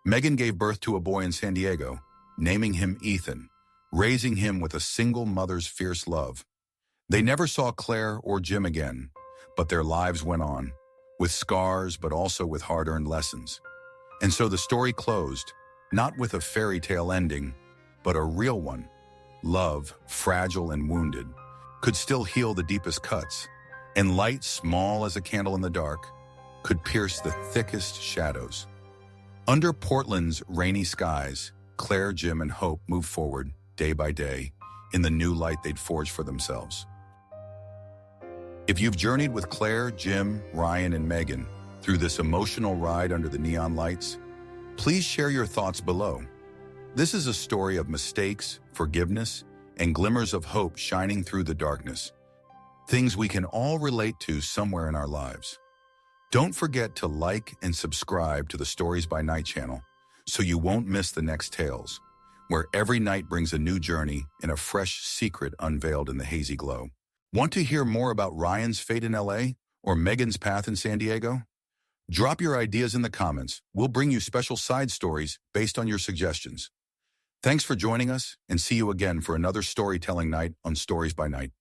Megan gave birth to a boy in San Diego, naming him Ethan, raising him with a single mother's fierce love. They never saw Claire or Jim again, but their lives went on, with scars but also with hard-earned lessons. And so the story closed, not with a fairy tale ending, but a real one. Love, fragile and wounded, could still heal the deepest cuts, and light, small as a candle in the dark, could pierce the thickest shadows. Under Portland's rainy skies, Claire, Jim, and Hope moved forward, day by day, in the new light they'd forged for themselves. If you've journeyed with Claire, Jim, Ryan, and Megan through this emotional ride under the neon lights, please share your thoughts below. This is a story of mistakes, forgiveness, and glimmers of hope shining through the darkness. Things we can all relate to somewhere in our lives. Don't forget to like and subscribe to the Stories by Night channel so you won't miss the next tales, where every night brings a new journey and a fresh secret unveiled in the hazy glow. Want to hear more about Ryan's fate in LA or Megan's path in San Diego? Drop your ideas in the comments. We'll bring you special side stories based on your suggestions. Thanks for joining us, and see you again for another storytelling night on Stories by Night.